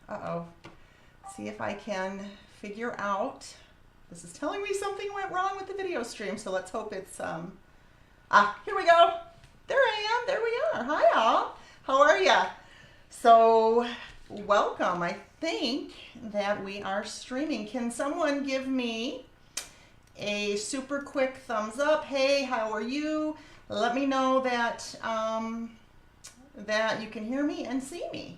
Uh-oh. See if I can figure out. This is telling me something went wrong with the video stream, so let's hope it's, here we go. There I am, there we are. Hi all, how are ya? So, welcome. I think that we are streaming. Can someone give me a super quick thumbs up? Hey, how are you? Let me know that, that you can hear me and see me.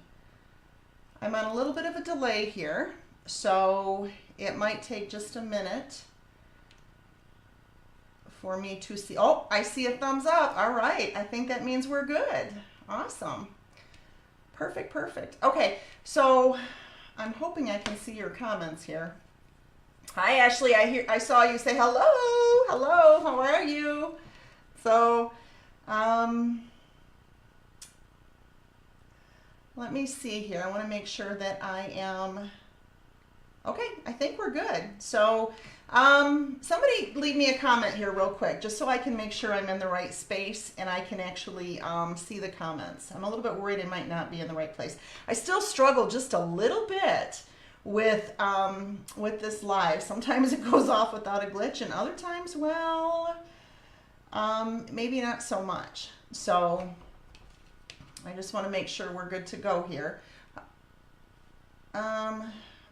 I'm on a little bit of a delay here, so it might take just a minute for me to see. Oh, I see a thumbs up. All right, I think that means we're good. Awesome. Perfect, perfect. Okay, so I'm hoping I can see your comments here. Hi, Ashley. I saw you say hello. Hello. How are you? So, let me see here. I want to make sure that I am okay. I think we're good. So, somebody leave me a comment here real quick, just so I can make sure I'm in the right space and I can actually see the comments. I'm a little bit worried I might not be in the right place. I still struggle just a little bit with this live. Sometimes it goes off without a glitch, and other times, well, maybe not so much. So I just want to make sure we're good to go here.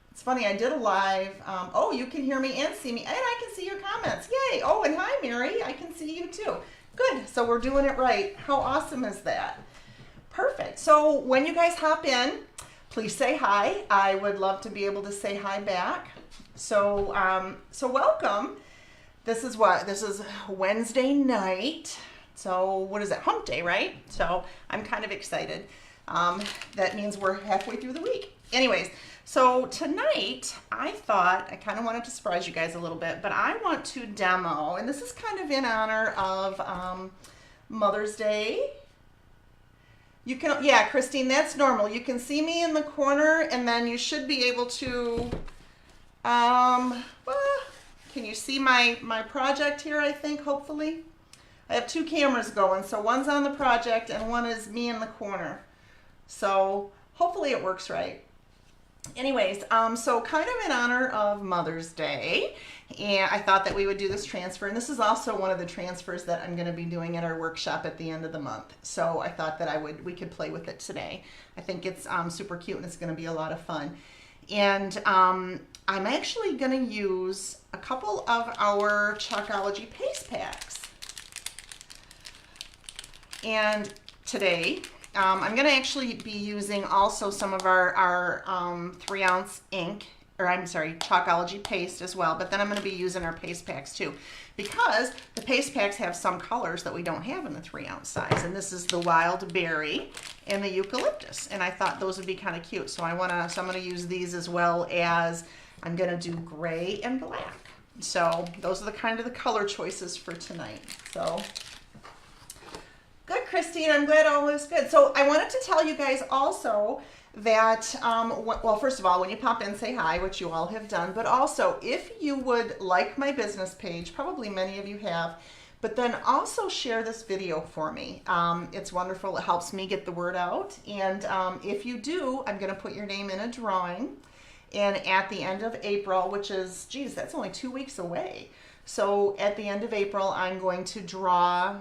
It's funny, I did a live. Oh, you can hear me and see me, and I can see your comments. Yay! Oh, and hi, Mary. I can see you too. Good. So we're doing it right. How awesome is that? Perfect. So when you guys hop in, please say hi. I would love to be able to say hi back. So, so welcome. This is what? This is Wednesday night. So what is it? Hump day, right? So I'm kind of excited. That means we're halfway through the week. Anyways, so tonight I thought I kind of wanted to surprise you guys a little bit, but I want to demo, and this is kind of in honor of Mother's Day. You can, yeah, Christine, that's normal. You can see me in the corner, and then you should be able to, well, can you see my project here, I think, hopefully? I have two cameras going, so one's on the project and one is me in the corner. So hopefully it works right. Anyways, so kind of in honor of Mother's Day, and I thought that we would do this transfer, and this is also one of the transfers that I'm going to be doing at our workshop at the end of the month. So I thought that we could play with it today. I think it's super cute and it's going to be a lot of fun. And I'm actually going to use a couple of our Chalkology paste packs. And today, I'm going to actually be using also some of our 3-ounce ink, or I'm sorry, Chalkology paste as well, but then I'm going to be using our paste packs too, because the paste packs have some colors that we don't have in the 3-ounce size, and this is the wild berry and the eucalyptus, and I thought those would be kind of cute, so I'm going to use these, as well as I'm going to do gray and black. So those are the kind of the color choices for tonight. So good, Christine. I'm glad all is good. So I wanted to tell you guys also that, well, first of all, when you pop in, say hi, which you all have done. But also, if you would like my business page, probably many of you have, but then also share this video for me. It's wonderful. It helps me get the word out. And if you do, I'm going to put your name in a drawing. And at the end of April, which is, geez, that's only 2 weeks away. So at the end of April, I'm going to draw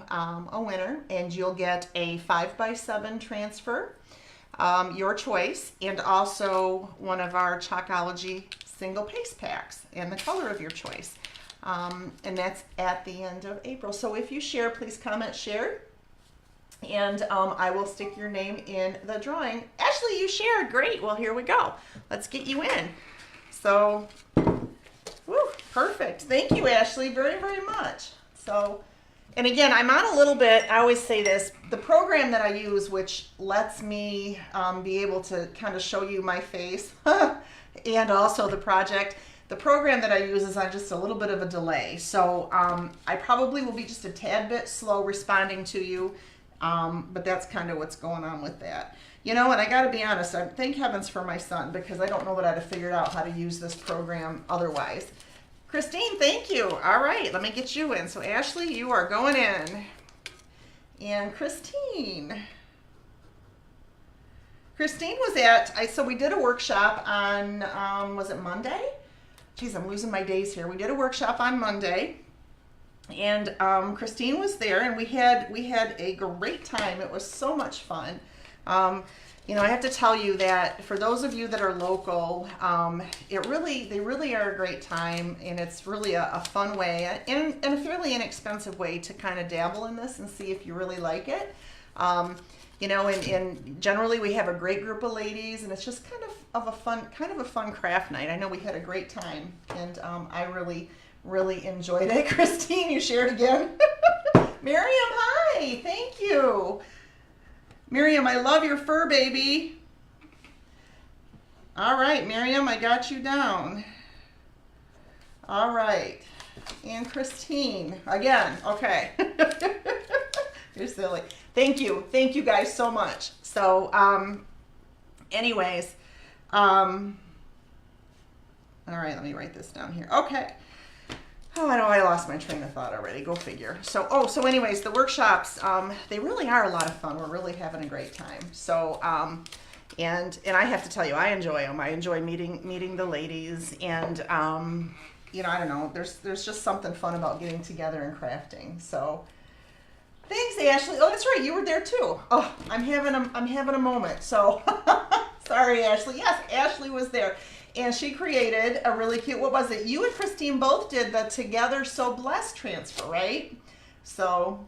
a winner, and you'll get a 5x7 transfer, your choice, and also one of our Chalkology single paste packs and the color of your choice. And that's at the end of April. So if you share, please comment share, and I will stick your name in the drawing. Ashley, you shared. Great. Well, here we go. Let's get you in. So, woo, perfect. Thank you, Ashley, very, very much. So, and again, I'm on a little bit, I always say this, the program that I use, which lets me be able to kind of show you my face and also the project, the program that I use is on just a little bit of a delay. So I probably will be just a tad bit slow responding to you, but that's kind of what's going on with that. You know, and I got to be honest, I thank heavens for my son, because I don't know that I'd have figured out how to use this program otherwise. Christine, thank you. All right, let me get you in. So Ashley, you are going in. And Christine. Christine was at, so we did a workshop on, was it Monday? Geez, I'm losing my days here. We did a workshop on Monday, and Christine was there, and we had a great time. It was so much fun. You know, I have to tell you that for those of you that are local, they really are a great time, and it's really a fun way and a fairly inexpensive way to kind of dabble in this and see if you really like it. You know, and generally we have a great group of ladies, and it's just kind of a fun craft night. I know we had a great time, and I really enjoyed it. Christine, you shared again. Miriam, hi, thank you. Miriam, I love your fur, baby. All right, Miriam, I got you down. All right, and Christine again. Okay. You're silly. Thank you guys so much. So, anyways, all right, let me write this down here. Okay. Oh, I know I lost my train of thought already. Go figure. So, so anyways, the workshops, they really are a lot of fun. We're really having a great time. So, and I have to tell you, I enjoy them. I enjoy meeting the ladies, and you know, I don't know. There's just something fun about getting together and crafting. So. Thanks, Ashley. Oh, that's right. You were there too. Oh, I'm having a moment. So, sorry, Ashley. Yes, Ashley was there, and she created a really cute. What was it? You and Christine both did the Together So Blessed transfer, right? So,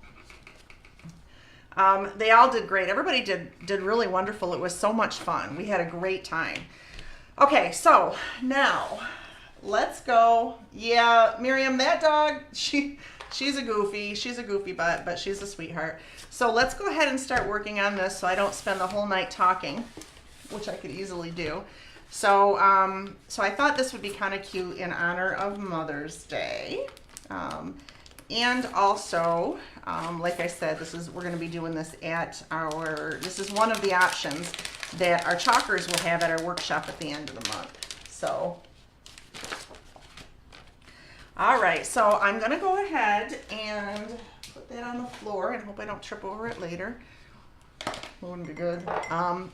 they all did great. Everybody did really wonderful. It was so much fun. We had a great time. Okay, so now let's go. Yeah, Miriam, that dog, She's a goofy butt, but she's a sweetheart. So let's go ahead and start working on this so I don't spend the whole night talking, which I could easily do. So, so I thought this would be kind of cute in honor of Mother's Day. And also, like I said, we're going to be doing this this is one of the options that our chalkers will have at our workshop at the end of the month. So, all right, so I'm going to go ahead and put that on the floor and hope I don't trip over it later. That wouldn't be good.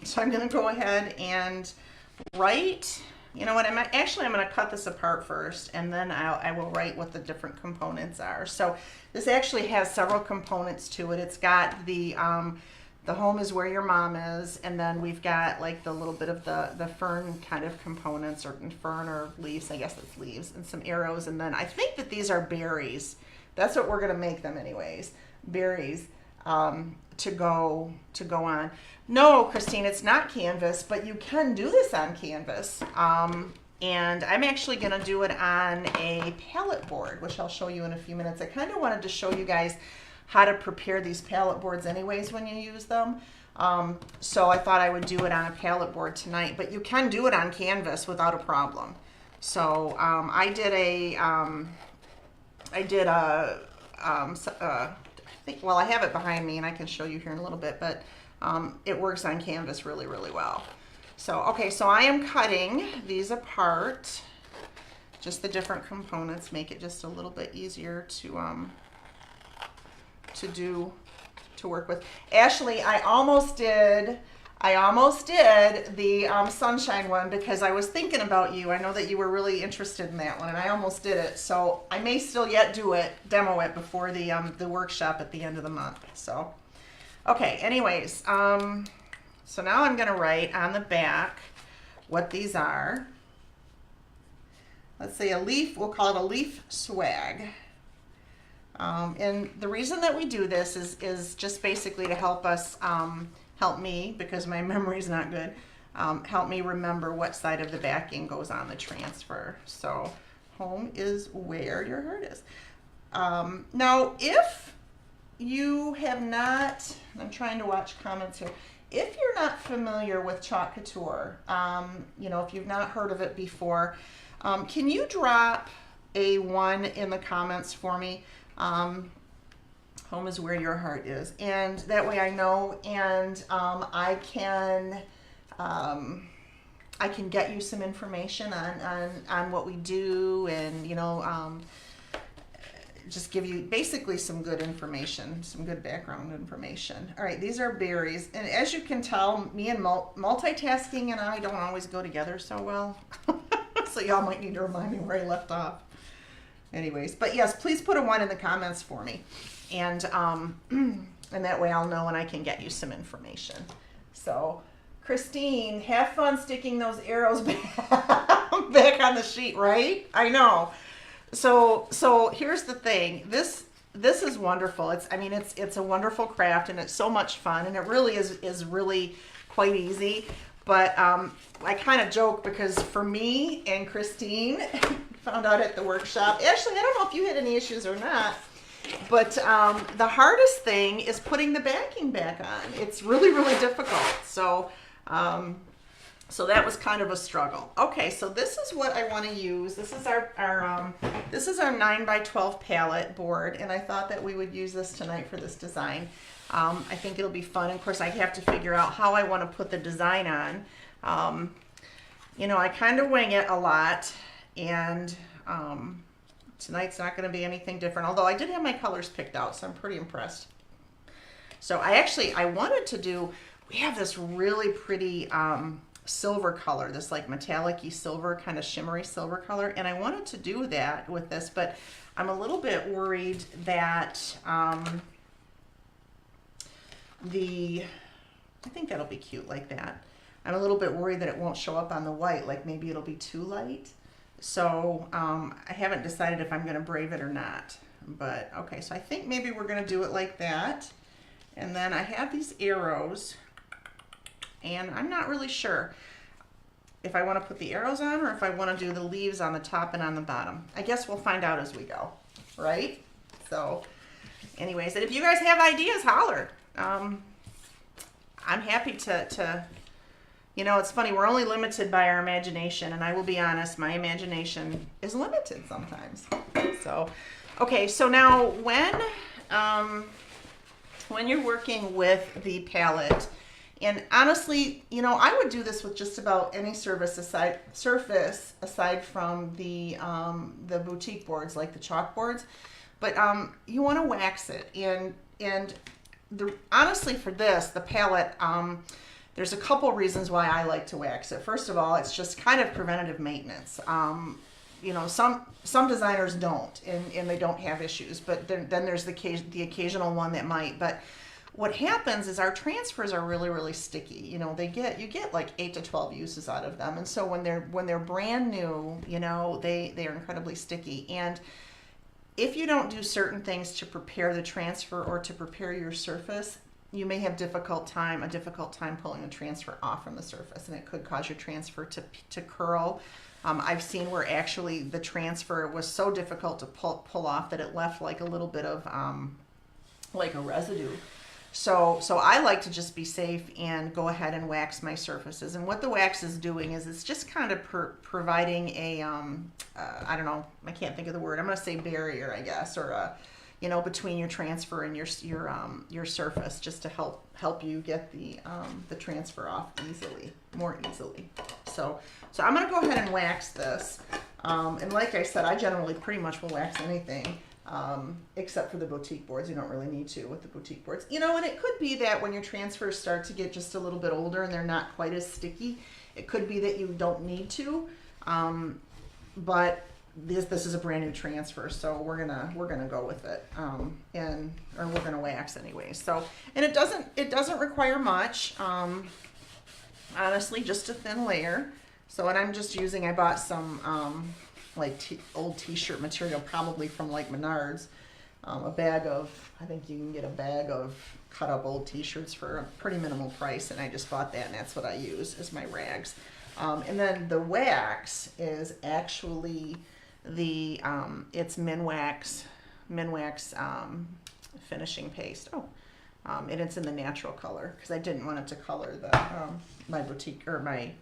So I'm going to go ahead and write, you know what, I'm going to cut this apart first, and then I will write what the different components are. So this actually has several components to it. It's got the home is where your mom is, and then we've got like the little bit of the fern kind of components, or fern or leaves, I guess it's leaves, and some arrows, and then I think that these are berries. That's what we're gonna make them anyways, berries to go on. No, Christine, it's not canvas, but you can do this on canvas. And I'm actually gonna do it on a palette board, which I'll show you in a few minutes. I kind of wanted to show you guys how to prepare these palette boards anyways when you use them. So I thought I would do it on a palette board tonight, but you can do it on canvas without a problem. So I think, well, I have it behind me and I can show you here in a little bit, but it works on canvas really, really well. So, okay, so I am cutting these apart, just the different components, make it just a little bit easier to work with. Ashley, I almost did the sunshine one because I was thinking about you. I know that you were really interested in that one, and I almost did it. So I may still yet demo it before the workshop at the end of the month. So, okay. Anyways, so now I'm gonna write on the back what these are. Let's say a leaf. We'll call it a leaf swag. And the reason that we do this is just basically to help us, help me, because my memory's not good, help me remember what side of the backing goes on the transfer. So home is where your heart is. Now, if you have not, I'm trying to watch comments here, if you're not familiar with Chalk Couture, you know, if you've not heard of it before, can you drop a 1 in the comments for me? Home is where your heart is, and that way I know, and I can get you some information on what we do, and you know, just give you basically some good information, some good background information. All right, these are berries. And as you can tell, me and multitasking and I don't always go together so well. So y'all might need to remind me where I left off. Anyways, but yes, please put a 1 in the comments for me. And that way I'll know and I can get you some information. So, Christine, have fun sticking those arrows back on the sheet, right? I know. So here's the thing. This is wonderful. It's a wonderful craft and it's so much fun, and it really is really quite easy. But I kind of joke because for me and Christine, found out at the workshop. Actually, I don't know if you had any issues or not, but the hardest thing is putting the backing back on. It's really, really difficult. So that was kind of a struggle. Okay, so this is what I want to use. This is our 9x12 palette board, and I thought that we would use this tonight for this design. I think it'll be fun. Of course, I have to figure out how I want to put the design on. You know, I kind of wing it a lot, and tonight's not going to be anything different, although I did have my colors picked out, so I'm pretty impressed. So I wanted to do, we have this really pretty silver color, this like metallic-y silver, kind of shimmery silver color, and I wanted to do that with this, but I'm a little bit worried that I think that'll be cute like that. I'm a little bit worried that it won't show up on the white, like maybe it'll be too light. So I haven't decided if I'm going to brave it or not. But okay, so I think maybe we're going to do it like that. And then I have these arrows, and I'm not really sure if I want to put the arrows on or if I want to do the leaves on the top and on the bottom. I guess we'll find out as we go, right? So anyways, and if you guys have ideas, holler. I'm happy to you know, it's funny, we're only limited by our imagination, and I will be honest, my imagination is limited sometimes. So, okay, so now when you're working with the palette, and honestly, you know, I would do this with just about any surface aside from the boutique boards, like the chalk boards, but you want to wax it, and honestly for this, the palette, there's a couple reasons why I like to wax it. First of all, it's just kind of preventative maintenance. You know, some designers don't, and they don't have issues, but then there's the occasional one that might. But what happens is our transfers are really, really sticky. You know, you get like 8 to 12 uses out of them, and so when they're brand new, you know, they are incredibly sticky. And if you don't do certain things to prepare the transfer or to prepare your surface, you may have a difficult time pulling the transfer off from the surface, and it could cause your transfer to curl. I've seen where actually the transfer was so difficult to pull off that it left like a little bit of like a residue. So I like to just be safe and go ahead and wax my surfaces. And what the wax is doing is it's just kind of providing a I don't know, I can't think of the word. I'm going to say barrier, I guess, or a, you know, between your transfer and your surface, just to help you get the transfer off more easily. So I'm gonna go ahead and wax this. And like I said, I generally pretty much will wax anything, except for the boutique boards. You don't really need to with the boutique boards. You know, and it could be that when your transfers start to get just a little bit older and they're not quite as sticky, it could be that you don't need to. But this is a brand new transfer, so we're gonna go with it, or we're gonna wax anyway. So, and it doesn't require much, honestly, just a thin layer. So, and I'm just using, I bought some like old t-shirt material, probably from like Menards, a bag of, I think you can get a bag of cut up old t-shirts for a pretty minimal price, and I just bought that, and that's what I use as my rags. And then the wax is actually the it's Minwax finishing paste. And it's in the natural color because I didn't want it to color the my boutique, or my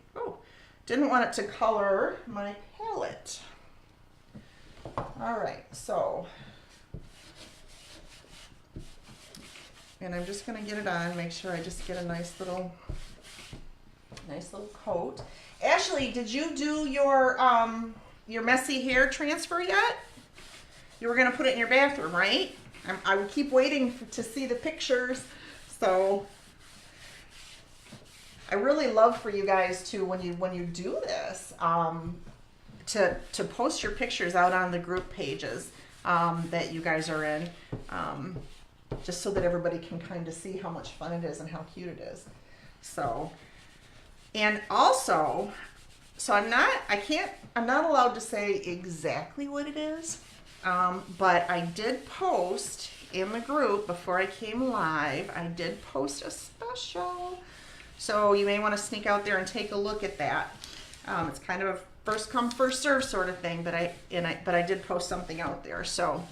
didn't want it to color my palette. All right, so, and I'm just gonna get it on, make sure I just get a nice little coat. Ashley, did you do your messy hair transfer yet? You were going to put it in your bathroom, right? I would keep waiting to see the pictures. So I really love for you guys to, when you do this, to post your pictures out on the group pages that you guys are in, just so that everybody can kind of see how much fun it is and how cute it is. So, and also, so I'm not allowed to say exactly what it is, but I did post in the group before I came live. I did post a special, so you may want to sneak out there and take a look at that. It's kind of a first come first serve sort of thing, but I did post something out there. So,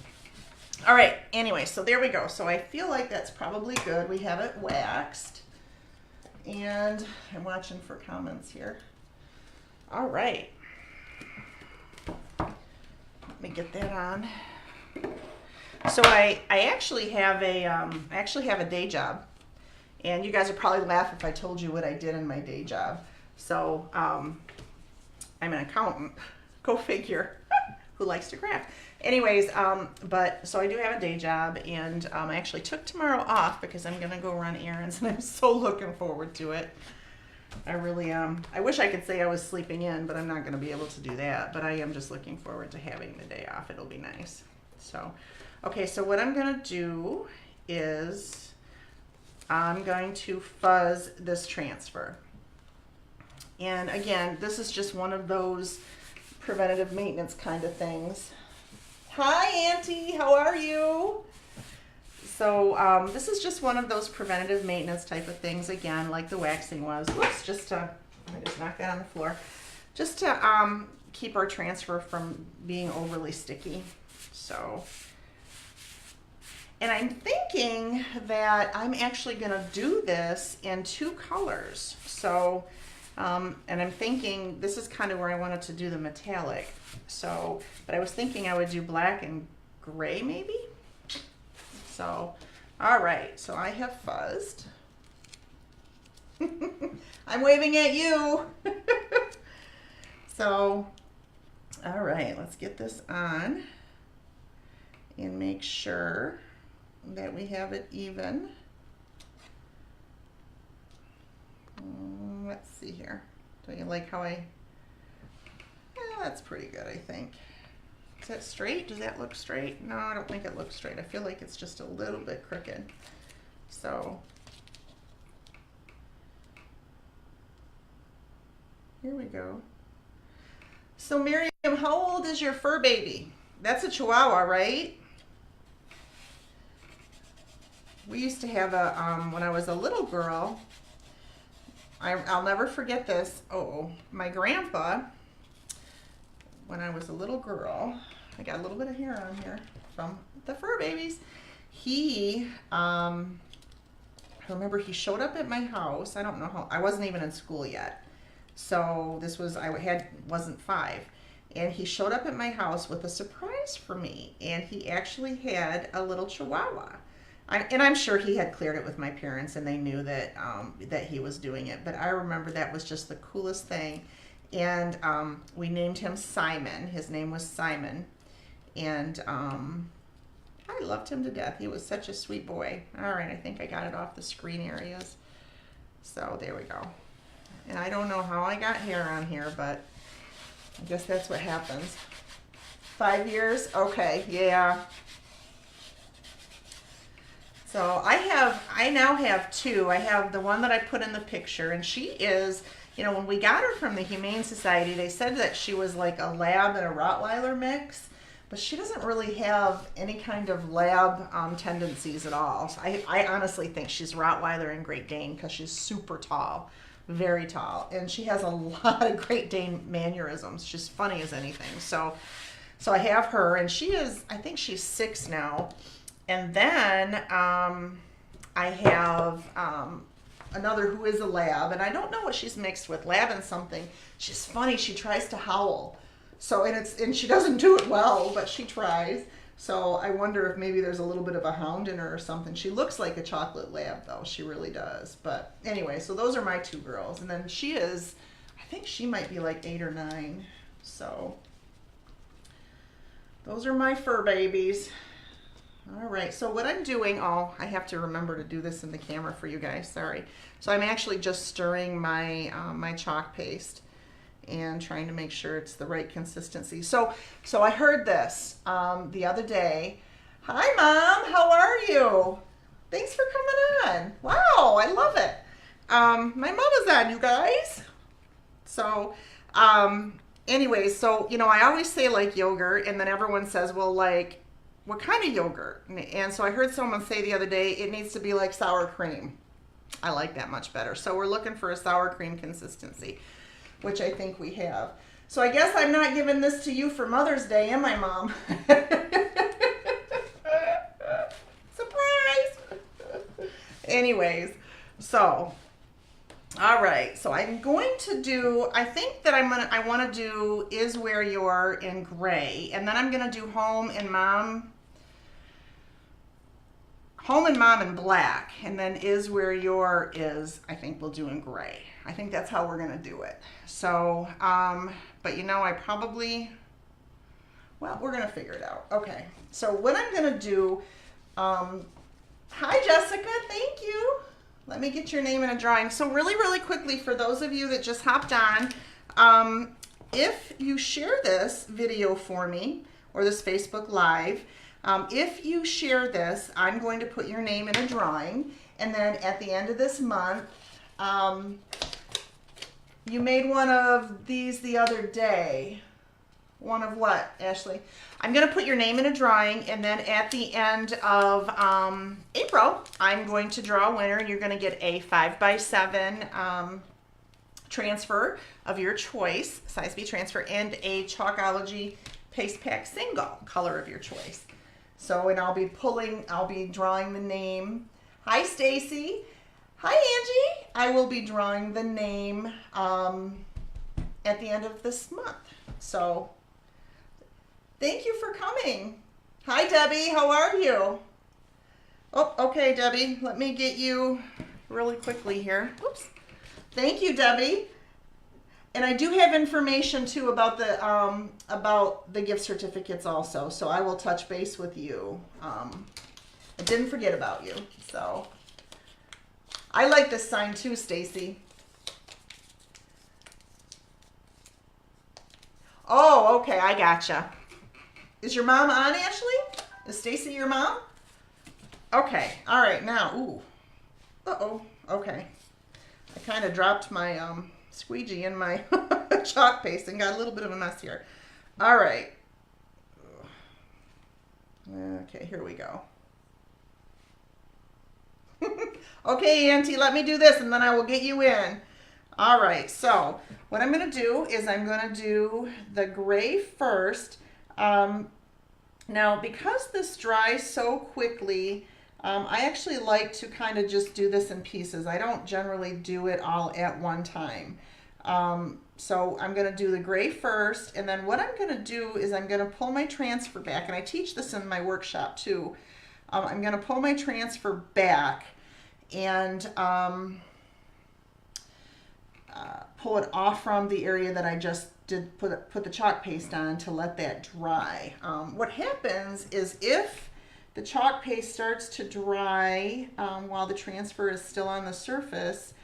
all right. Anyway, so there we go. So I feel like that's probably good. We have it waxed, and I'm watching for comments here. All right. Let me get that on. So I actually have a day job, and you guys would probably laugh if I told you what I did in my day job. So I'm an accountant. Go figure. Who likes to craft? Anyways, but so I do have a day job, and I actually took tomorrow off because I'm gonna go run errands, and I'm so looking forward to it. I really am. I wish I could say I was sleeping in, but I'm not gonna be able to do that. But I am just looking forward to having the day off. It'll be nice. So, okay, so what I'm gonna do is I'm going to fuzz this transfer. And again, this is just one of those preventative maintenance kind of things. Hi, Auntie, how are you? So this is just one of those preventative maintenance type of things, again, like the waxing was. Whoops, I just knocked that on the floor. Just to keep our transfer from being overly sticky. So, and I'm thinking that I'm actually gonna do this in 2 colors. So, and I'm thinking this is kind of where I wanted to do the metallic. So, but I was thinking I would do black and gray maybe. So, all right, so I have fuzzed. I'm waving at you. So, all right, let's get this on and make sure that we have it even. Let's see here. Don't you like how that's pretty good, I think. Is that straight? Does that look straight? No, I don't think it looks straight. I feel like it's just a little bit crooked. So, here we go. So Miriam, how old is your fur baby? That's a Chihuahua, right? We used to have a, when I was a little girl, I'll never forget this. My grandpa, when I was a little girl, I got a little bit of hair on here from the fur babies. He, I remember he showed up at my house. I don't know how, I wasn't even in school yet. So this was, wasn't 5. And he showed up at my house with a surprise for me. And he actually had a little Chihuahua. And I'm sure he had cleared it with my parents and they knew that that he was doing it. But I remember that was just the coolest thing. And we named him Simon. His name was Simon. And I loved him to death. He was such a sweet boy. All right, I think I got it off the screen areas. So there we go. And I don't know how I got hair on here, but I guess that's what happens. 5 years? Okay, yeah. So I now have 2. I have the one that I put in the picture, and she is, you know, when we got her from the Humane Society, they said that she was like a lab and a Rottweiler mix, but she doesn't really have any kind of lab tendencies at all. So I honestly think she's Rottweiler and Great Dane because she's super tall, very tall, and she has a lot of Great Dane mannerisms. She's funny as anything. So I have her, and she is, I think she's 6 now. And then I have another who is a lab, and I don't know what she's mixed with, lab and something. She's funny. She tries to howl. So, and she doesn't do it well, but she tries. So I wonder if maybe there's a little bit of a hound in her or something. She looks like a chocolate lab, though. She really does. But anyway, so those are my 2 girls. And then she is, I think she might be like 8 or 9. So, Those are my fur babies. All right, so what I'm doing, oh, I have to remember to do this in the camera for you guys, sorry. So I'm actually just stirring my, my chalk paste and trying to make sure it's the right consistency. So I heard this the other day. Hi, Mom, how are you? Thanks for coming on. Wow, I love it. My mama's on, you guys. So, anyways, so, you know, I always say like yogurt, and then everyone says, well, like, what kind of yogurt? And so I heard someone say the other day, it needs to be like sour cream. I like that much better. So we're looking for a sour cream consistency, which I think we have. So I guess I'm not giving this to you for Mother's Day, am I, Mom? Surprise! Anyways, so, all right. So I'm going to do, I think that I want to do Is Where You're in gray. And then I'm going to do Home and Mom in black, and then Is Where Your is, I think we'll do in gray. I think that's how we're gonna do it. So, but you know, I probably, well, we're gonna figure it out. Okay, so what I'm gonna do, hi Jessica, thank you. Let me get your name in a drawing. So really quickly, for those of you that just hopped on, if you share this video for me, or this Facebook Live, if you share this, I'm going to put your name in a drawing, and then at the end of this month, you made one of these the other day. One of what, Ashley? I'm going to put your name in a drawing, and then at the end of April, I'm going to draw a winner, and you're going to get a 5x7 transfer of your choice, size B transfer, and a Chalkology Paste Pack single, color of your choice. So, and I'll be drawing the name. Hi, Stacy. Hi, Angie. I will be drawing the name at the end of this month. So, thank you for coming. Hi, Debbie. How are you? Oh, okay, Debbie. Let me get you really quickly here. Oops. Thank you, Debbie. And I do have information too about the gift certificates also, so I will touch base with you. I didn't forget about you. So I like this sign too, Stacy. Oh, okay, I gotcha. Is your mom on, Ashley? Is Stacy your mom? Okay, all right, now, ooh. Uh-oh, okay. I kind of dropped my squeegee in my chalk paste and got a little bit of a mess here. All right. Okay, here we go. Okay, Auntie, let me do this and then I will get you in. All right, so what I'm going to do is I'm going to do the gray first. Now, because this dries so quickly, I actually like to kind of just do this in pieces. I don't generally do it all at one time. So I'm going to do the gray first, and then what I'm going to do is I'm going to pull my transfer back, and I teach this in my workshop too. I'm going to pull my transfer back and pull it off from the area that I just did put the chalk paste on to let that dry. What happens is if the chalk paste starts to dry while the transfer is still on the surface,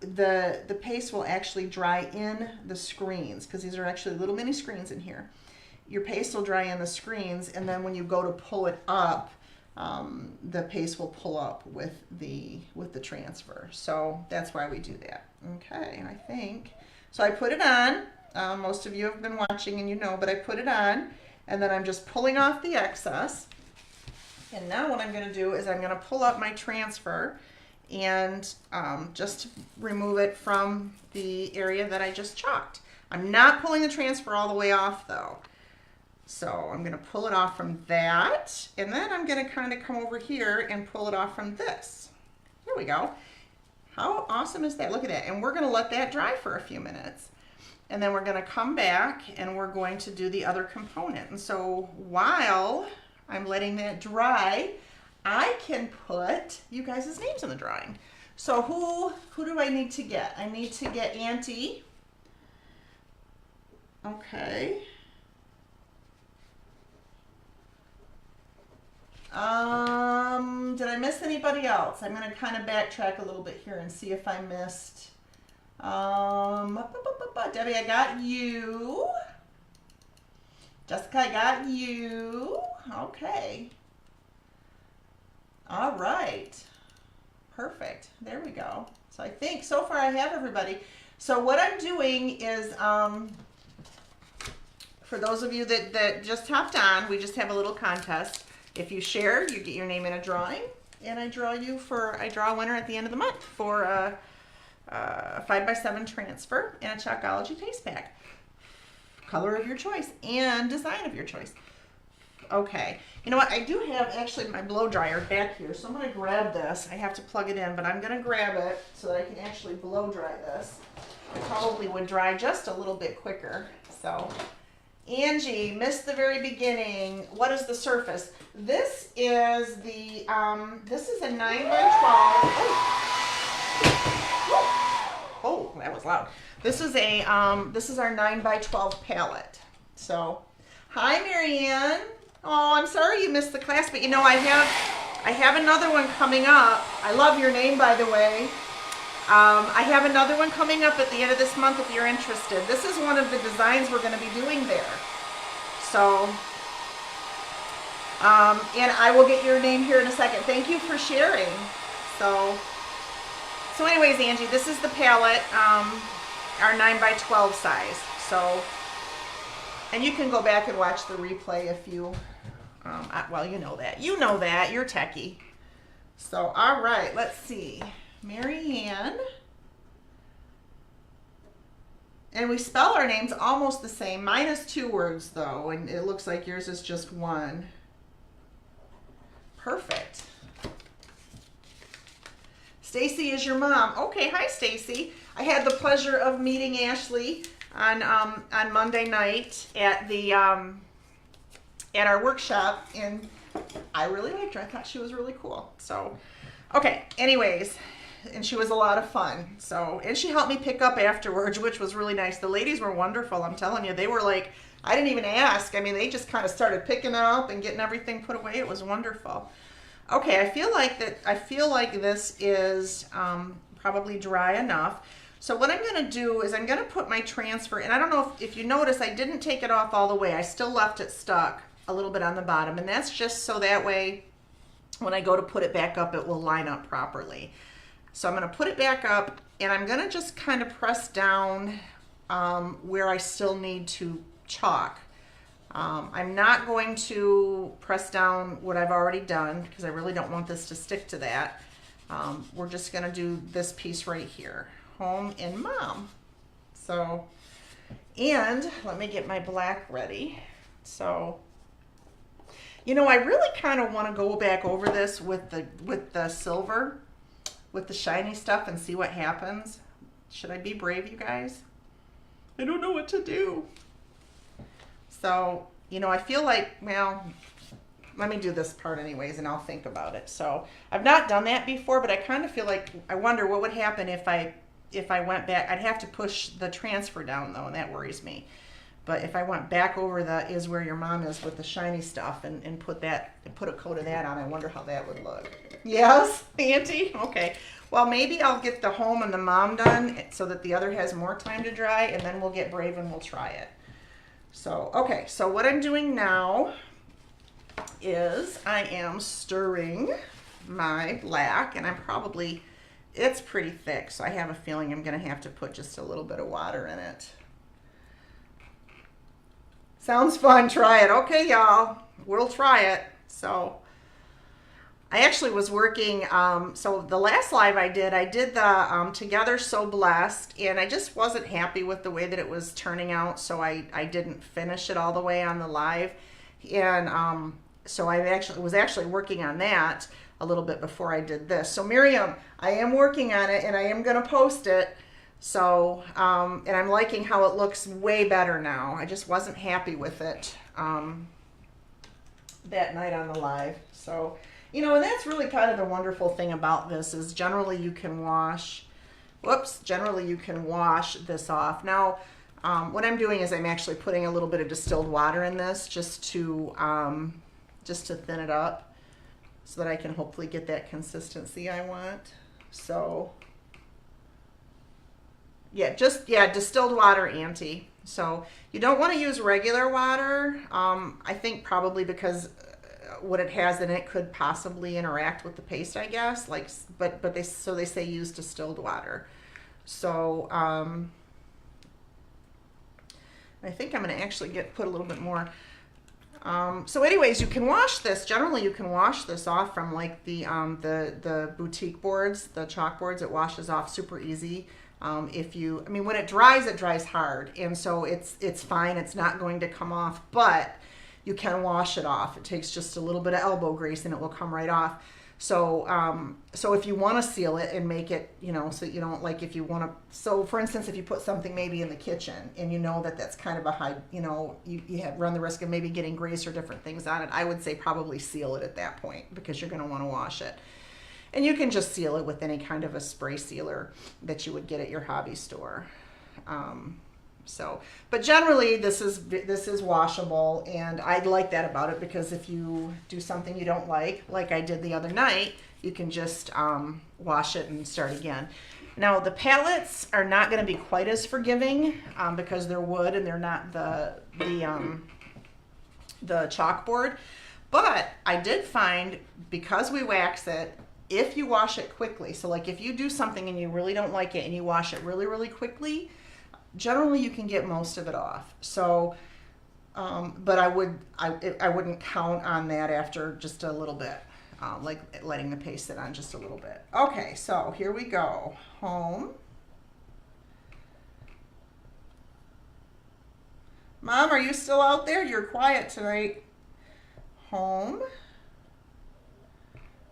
the paste will actually dry in the screens, because these are actually little mini screens in here. Your paste will dry in the screens, and then when you go to pull it up, the paste will pull up with the transfer. So that's why we do that. Okay, I think. So I put it on. Most of you have been watching and you know, but I put it on, and then I'm just pulling off the excess. And now what I'm going to do is I'm going to pull up my transfer and just remove it from the area that I just chalked. I'm not pulling the transfer all the way off though. So I'm going to pull it off from that, and then I'm going to kind of come over here and pull it off from this. There we go. How awesome is that? Look at that. And we're going to let that dry for a few minutes. And then we're going to come back and we're going to do the other component. And so while I'm letting that dry, I can put you guys' names in the drawing. So who do I need to get? I need to get Auntie. Okay. Did I miss anybody else? I'm going to kind of backtrack a little bit here and see if I missed. Debbie, I got you. Jessica, I got you. Okay. All right. Perfect. There we go. So I think so far I have everybody. So what I'm doing is, for those of you that just hopped on, we just have a little contest. If you share, you get your name in a drawing, and I draw a winner at the end of the month for a 5x7 transfer and a Chalkology paste pack. Color of your choice and design of your choice. Okay, you know what? I do have actually my blow dryer back here, so I'm going to grab this. I have to plug it in, but I'm going to grab it so that I can actually blow dry this. It probably would dry just a little bit quicker. So, Angie, missed the very beginning. What is the surface? This is the this is a 9x12. Oh, that was loud. This is a this is our 9x12 palette. So, hi, Marianne. Oh, I'm sorry you missed the class, but you know I have another one coming up. I love your name, by the way. I have another one coming up at the end of this month if you're interested. This is one of the designs we're going to be doing there. So, and I will get your name here in a second. Thank you for sharing. So anyways, Angie, this is the palette, our 9x12 size. So, and you can go back and watch the replay if you, well, you know that. You know that. You're techie. So, all right, let's see. Marianne. And we spell our names almost the same. Mine is 2 words, though, and it looks like yours is just 1. Perfect. Stacy is your mom. Okay, hi, Stacy. I had the pleasure of meeting Ashley on Monday night at the at our workshop, and I really liked her. I thought she was really cool. So, okay. Anyways, and she was a lot of fun. So, and she helped me pick up afterwards, which was really nice. The ladies were wonderful. I'm telling you, they were like, I didn't even ask. I mean, they just kind of started picking up and getting everything put away. It was wonderful. Okay, I feel like this is probably dry enough. So what I'm going to do is I'm going to put my transfer, and I don't know if you notice, I didn't take it off all the way. I still left it stuck a little bit on the bottom, and that's just so that way when I go to put it back up, it will line up properly. So I'm going to put it back up, and I'm going to just kind of press down where I still need to chalk. I'm not going to press down what I've already done because I really don't want this to stick to that. We're just going to do this piece right here, home and mom. So, and let me get my black ready. So, you know, I really kind of want to go back over this with the silver, with the shiny stuff, and see what happens. Should I be brave, you guys? I don't know what to do. So, you know, I feel like, well, let me do this part anyways, and I'll think about it. So I've not done that before, but I kind of feel like, I wonder what would happen if I went back. I'd have to push the transfer down though, and that worries me. But if I went back over the is where your mom is with the shiny stuff and put a coat of that on, I wonder how that would look. Yes, Auntie? Okay. Well, maybe I'll get the home and the mom done so that the other has more time to dry, and then we'll get brave and we'll try it. So, okay, so what I'm doing now is I am stirring my black, and it's pretty thick, so I have a feeling I'm going to have to put just a little bit of water in it. Sounds fun. Try it. Okay, y'all. We'll try it. So I actually was working, so the last live I did the Together So Blessed, and I just wasn't happy with the way that it was turning out, so I didn't finish it all the way on the live. And so I was actually working on that a little bit before I did this. So Miriam, I am working on it, and I am going to post it. So, and I'm liking how it looks way better now. I just wasn't happy with it that night on the live. So, you know, and that's really kind of the wonderful thing about this is generally you can wash this off. Now, what I'm doing is I'm actually putting a little bit of distilled water in this just to thin it up. so that I can hopefully get that consistency I want. So yeah, distilled water anti. So you don't want to use regular water. I think probably because what it has in it could possibly interact with the paste, I guess. Like, but they say use distilled water. So I think I'm going to actually put a little bit more. So anyways, you can wash this. Generally, you can wash this off from like the boutique boards, the chalk boards. It washes off super easy. When it dries hard, and so it's fine. It's not going to come off, but you can wash it off. It takes just a little bit of elbow grease, and it will come right off. So so if you want to seal it and make it, so you don't like if you want to. So for instance, if you put something maybe in the kitchen, and you know that's kind of a high, you run the risk of maybe getting grease or different things on it. I would say probably seal it at that point because you're going to want to wash it. And you can just seal it with any kind of a spray sealer that you would get at your hobby store. But generally this is washable, and I like that about it because if you do something you don't like I did the other night, you can just wash it and start again. Now the palettes are not going to be quite as forgiving because they're wood and they're not the chalkboard. But I did find, because we wax it, if you wash it quickly, so like if you do something and you really don't like it and you wash it really, really quickly, generally you can get most of it off. So, but I wouldn't count on that after just a little bit, like letting the paste sit on just a little bit. Okay, so here we go. Home. Mom, are you still out there? You're quiet tonight. Home.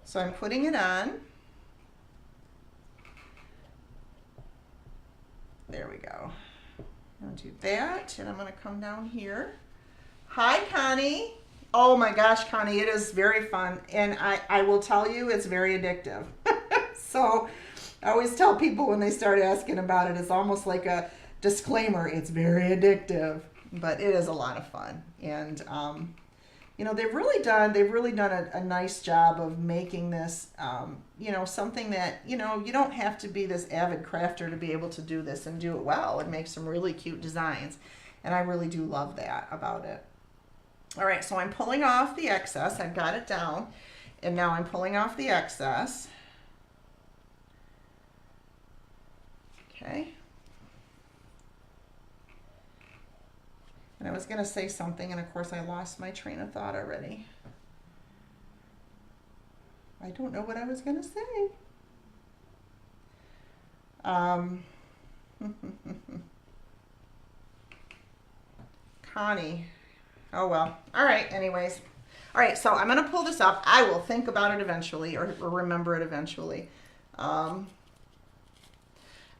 So I'm putting it on. There we go. I'm going to do that, and I'm going to come down here. Hi, Connie. Oh my gosh, Connie, it is very fun, and I will tell you, it's very addictive. So I always tell people when they start asking about it, it's almost like a disclaimer. It's very addictive, but it is a lot of fun, and they've really done a nice job of making this, something that, you don't have to be this avid crafter to be able to do this and do it well and make some really cute designs. And I really do love that about it. All right, so I'm pulling off the excess. I've got it down, and now I'm pulling off the excess. Okay. And I was going to say something, and of course I lost my train of thought already. I don't know what I was going to say. Connie. Oh, well. All right, anyways. All right, so I'm going to pull this up. I will think about it eventually, or remember it eventually. All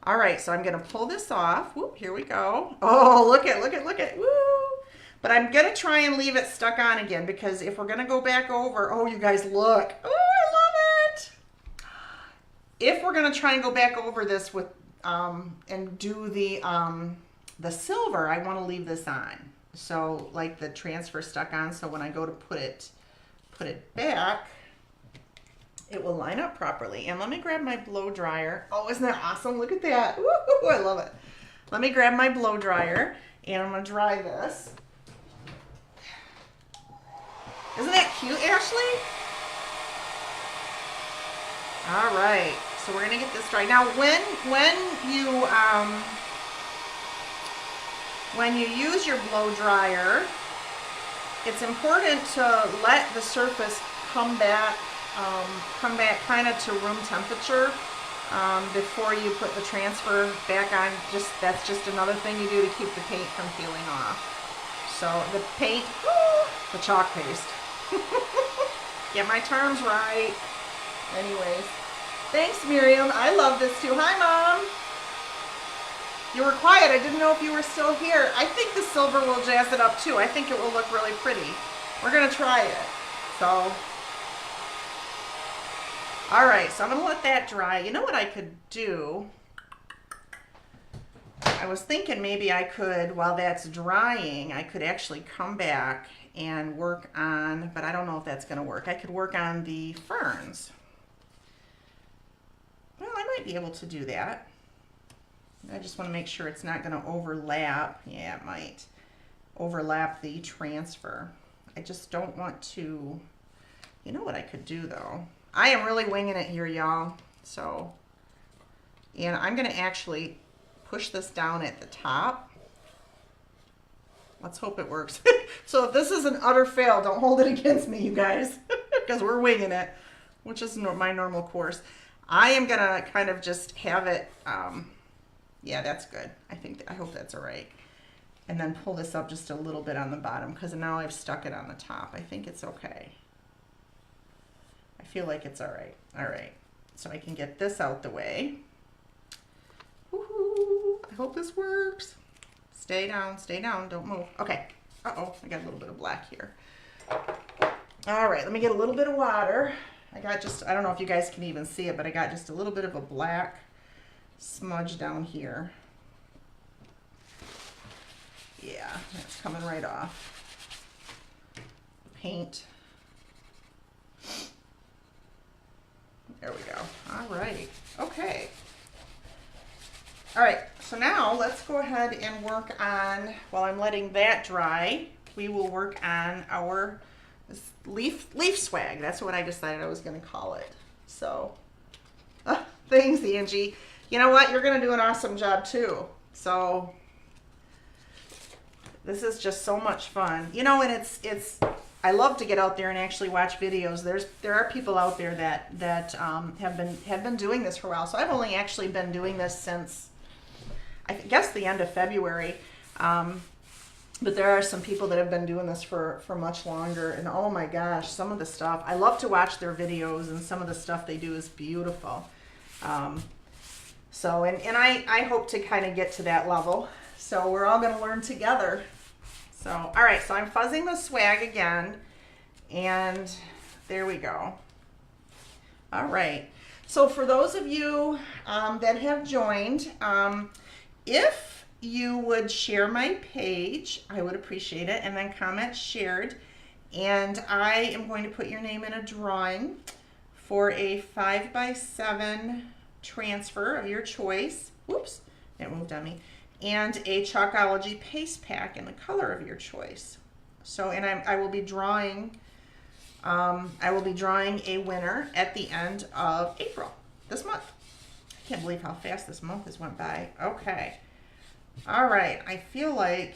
right, so I'm going to pull this off. Whoop, here we go. Oh, look at. Woo! But I'm going to try and leave it stuck on again, because if we're going to go back over, oh, you guys look. Oh, I love it. If we're going to try and go back over this with and do the silver, I want to leave this on. So like the transfer stuck on, so when I go to put it back, it will line up properly. And let me grab my blow dryer. Oh, isn't that awesome? Look at that. Woo, I love it. Let me grab my blow dryer, and I'm going to dry this. Isn't that cute, Ashley? All right. So we're going to get this dry. Now, when you use your blow dryer, it's important to let the surface come back kind of to room temperature before you put the transfer back on. That's just another thing you do to keep the paint from peeling off. So the paint, the chalk paste. Get my terms right. Anyways, thanks, Miriam. I love this too. Hi, Mom. You were quiet. I didn't know if you were still here. I think the silver will jazz it up too. I think it will look really pretty. We're going to try it. So, all right. So I'm going to let that dry. You know what I could do? I was thinking maybe I could, while that's drying, I could actually come back and work on, but I don't know if that's going to work. I could work on the ferns. Well, I might be able to do that. I just want to make sure it's not going to overlap. Yeah, it might overlap the transfer. I just don't want to, you know what I could do though? I am really winging it here, y'all. So, and I'm going to actually push this down at the top. Let's hope it works. So if this is an utter fail, don't hold it against me, you guys, because we're winging it, which is my normal course. I am going to kind of just have it, yeah, that's good. I hope that's all right. And then pull this up just a little bit on the bottom because now I've stuck it on the top. I think it's okay. I feel like it's all right. All right. So I can get this out the way. Woohoo! I hope this works. Stay down, don't move. Okay. Uh-oh, I got a little bit of black here. All right, let me get a little bit of water. I don't know if you guys can even see it, but I got just a little bit of a black smudge down here. Yeah, that's coming right off. Paint. There we go. All right. Okay. All right. So now let's go ahead and work on, while I'm letting that dry, we will work on our leaf swag. That's what I decided I was going to call it. So, thanks, Angie. You know what? You're going to do an awesome job too. So, this is just so much fun. You know, and it's I love to get out there and actually watch videos. There are people out there that have been doing this for a while. So I've only actually been doing this since I guess the end of February. But there are some people that have been doing this for much longer, and oh my gosh, some of the stuff, I love to watch their videos, and some of the stuff they do is beautiful. So, and I hope to kind of get to that level. So we're all gonna learn together. So, all right, so I'm fuzzing the swag again, and there we go. All right, so for those of you that have joined, if you would share my page, I would appreciate it, and then comment shared, and I am going to put your name in a drawing for a 5x7 transfer of your choice. Whoops, it moved on me. And a Chalkology paste pack in the color of your choice. So, and I will be drawing a winner at the end of April, this month. I can't believe how fast this month has went by. Okay. All right. I feel like,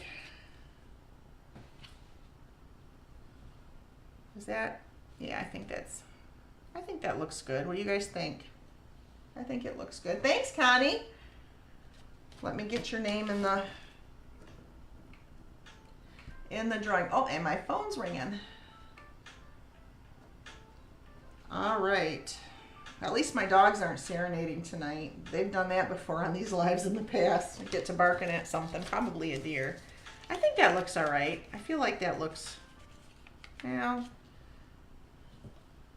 is that, yeah, I think that looks good. What do you guys think? I think it looks good. Thanks, Connie. Let me get your name in the drawing. Oh, and my phone's ringing. All right. At least my dogs aren't serenading tonight. They've done that before on these lives in the past. I get to barking at something, probably a deer. I think that looks all right. I feel like that looks, yeah,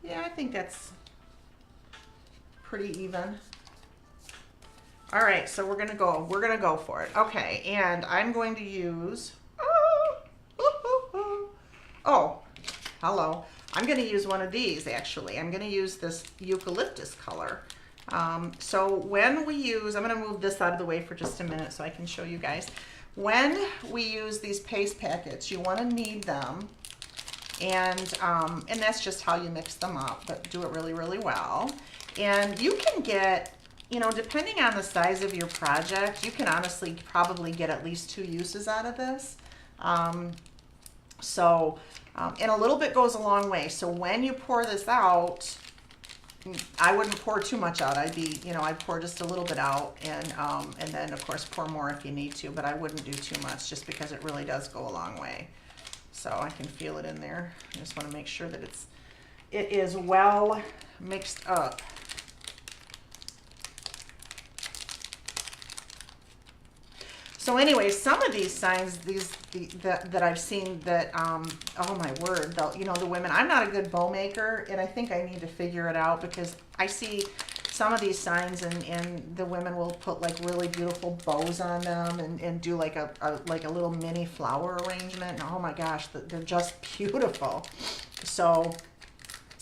I think that's pretty even. All right, so we're gonna go for it. Okay, and I'm going to use, oh, hello. I'm gonna use one of these actually. I'm gonna use this eucalyptus color. So when we use, I'm gonna move this out of the way for just a minute so I can show you guys. When we use these paste packets, you wanna knead them, and that's just how you mix them up, but do it really, really well. And you can get, you know, depending on the size of your project, you can honestly probably get at least 2 uses out of this. And a little bit goes a long way. So when you pour this out, I wouldn't pour too much out. I'd pour just a little bit out, and then of course pour more if you need to, but I wouldn't do too much just because it really does go a long way. So I can feel it in there. I just want to make sure that it is well mixed up. So anyway, some of these signs, that I've seen that, oh my word, you know, the women, I'm not a good bow maker, and I think I need to figure it out because I see some of these signs, and the women will put like really beautiful bows on them and do like a little mini flower arrangement. And oh my gosh, they're just beautiful. So,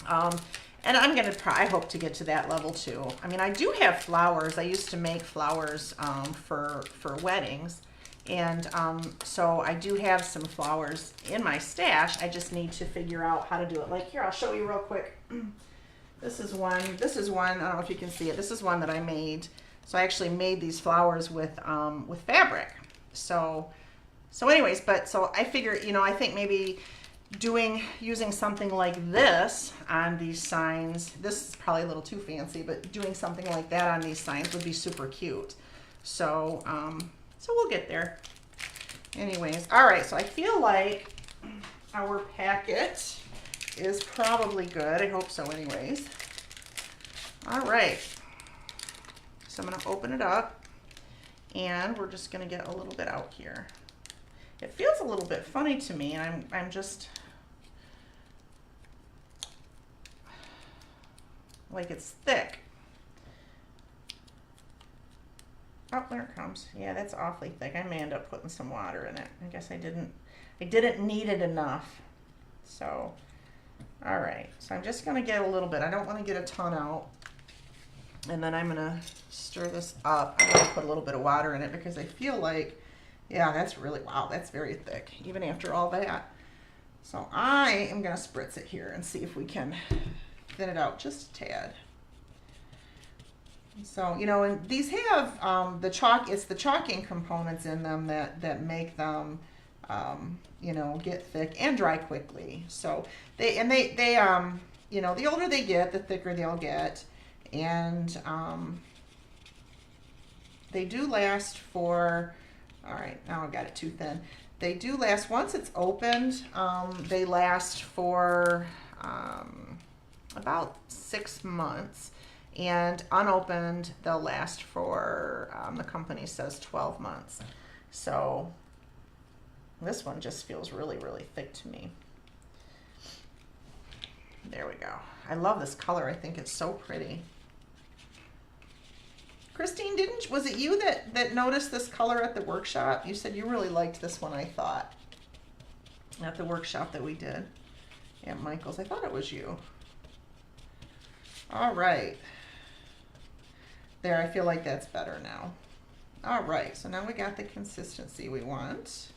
and I'm gonna I hope to get to that level too. I mean, I do have flowers. I used to make flowers for weddings, and so I do have some flowers in my stash. I just need to figure out how to do it. Like here, I'll show you real quick. This is one. I don't know if you can see it. This is one that I made. So I actually made these flowers with fabric. So anyways, so I figure, you know, I think maybe using something like this on these signs. This is probably a little too fancy, but doing something like that on these signs would be super cute. So so we'll get there. Anyways, all right. So I feel like our packet is probably good. I hope so anyways. All right. So I'm going to open it up, and we're just going to get a little bit out here. It feels a little bit funny to me, and I'm just like it's thick. Oh, there it comes. Yeah, that's awfully thick. I may end up putting some water in it. I guess I didn't knead it enough. So all right, so I'm just gonna get a little bit. I don't want to get a ton out. And then I'm gonna stir this up. I'm gonna put a little bit of water in it because I feel like, yeah, that's really, wow, that's very thick, even after all that. So I am gonna spritz it here and see if we can thin it out just a tad. So, you know, and these have it's the chalking components in them that make them you know, get thick and dry quickly. So they you know, the older they get, the thicker they'll get, and they do last for, all right, now I've got it too thin. They do last, once it's opened, they last for about 6 months, and unopened they'll last for, the company says 12 months. So this one just feels really, really thick to me. There we go. I love this color. I think it's so pretty. Christine, was it you that noticed this color at the workshop? You said you really liked this one, I thought, at the workshop that we did at Michael's. I thought it was you. All right. There, I feel like that's better now. All right, so now we got the consistency we want.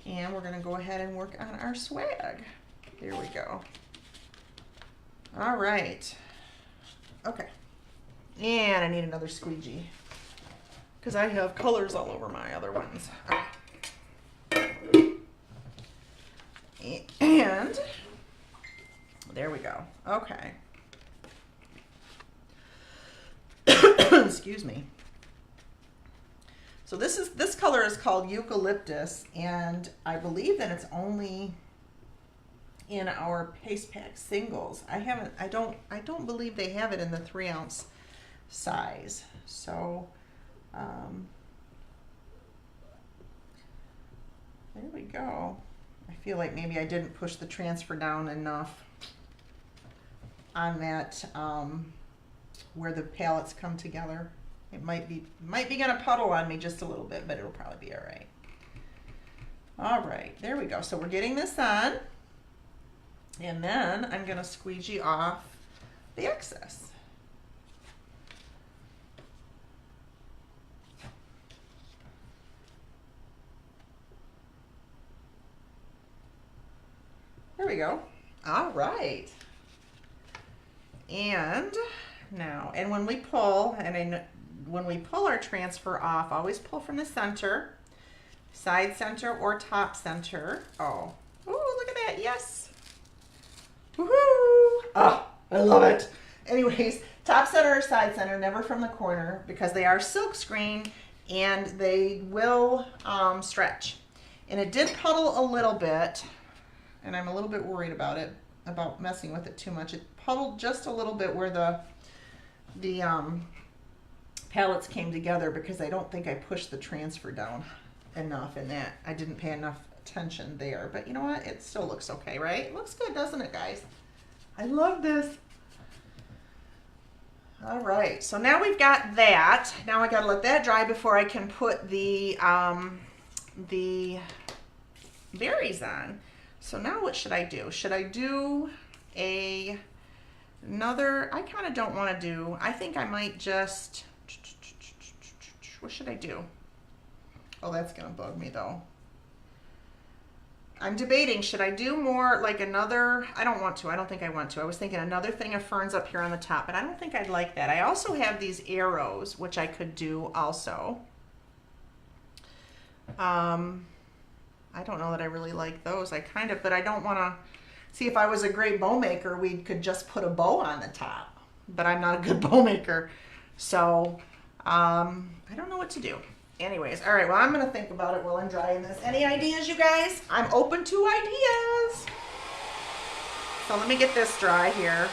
And we're going to go ahead and work on our swag. There we go. All right. Okay. And I need another squeegee because I have colors all over my other ones. Okay. And there we go. Okay. Excuse me. So this color is called Eucalyptus, and I believe that it's only in our Paste Pack singles. I don't believe they have it in the 3-ounce size. So there we go. I feel like maybe I didn't push the transfer down enough on that where the palettes come together. It might be gonna puddle on me just a little bit, but it'll probably be all right. All right, there we go. So we're getting this on, and then I'm gonna squeegee off the excess. There we go. All right. And now, and when we pull, when we pull our transfer off, always pull from the center, side center or top center. Oh, look at that. Yes. Woohoo. Oh, I love it. Anyways, top center or side center, never from the corner, because they are silk screen and they will stretch. And it did puddle a little bit, and I'm a little bit worried about it, about messing with it too much. It puddled just a little bit where the palettes came together, because I don't think I pushed the transfer down enough in that. I didn't pay enough attention there, but you know what? It still looks okay, right? It looks good, doesn't it, guys? I love this. All right, so now we've got that. Now I gotta let that dry before I can put the berries on. So now what should I do? Should I do another, I kind of don't want to do, I think I might just, what should I do? Oh, that's gonna bug me though. I'm debating, should I do more like another, I don't want to, I don't think I want to. I was thinking another thing of ferns up here on the top, but I don't think I'd like that. I also have these arrows, which I could do also. I don't know that I really like those. I kind of, but I don't want to, see if I was a great bow maker, we could just put a bow on the top, but I'm not a good bow maker. So, I don't know what to do. Anyways, all right, well, I'm going to think about it while I'm drying this. Any ideas, you guys? I'm open to ideas. So let me get this dry here.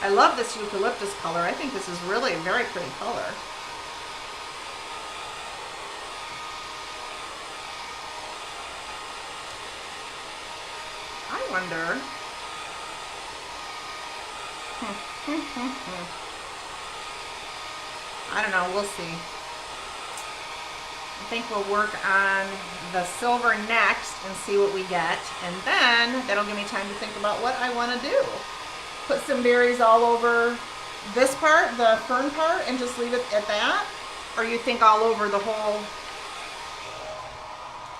I love this eucalyptus color. I think this is really a very pretty color. I wonder. I don't know, we'll see. I think we'll work on the silver next and see what we get. And then that'll give me time to think about what I want to do. Put some berries all over this part, the fern part, and just leave it at that? Or you think all over the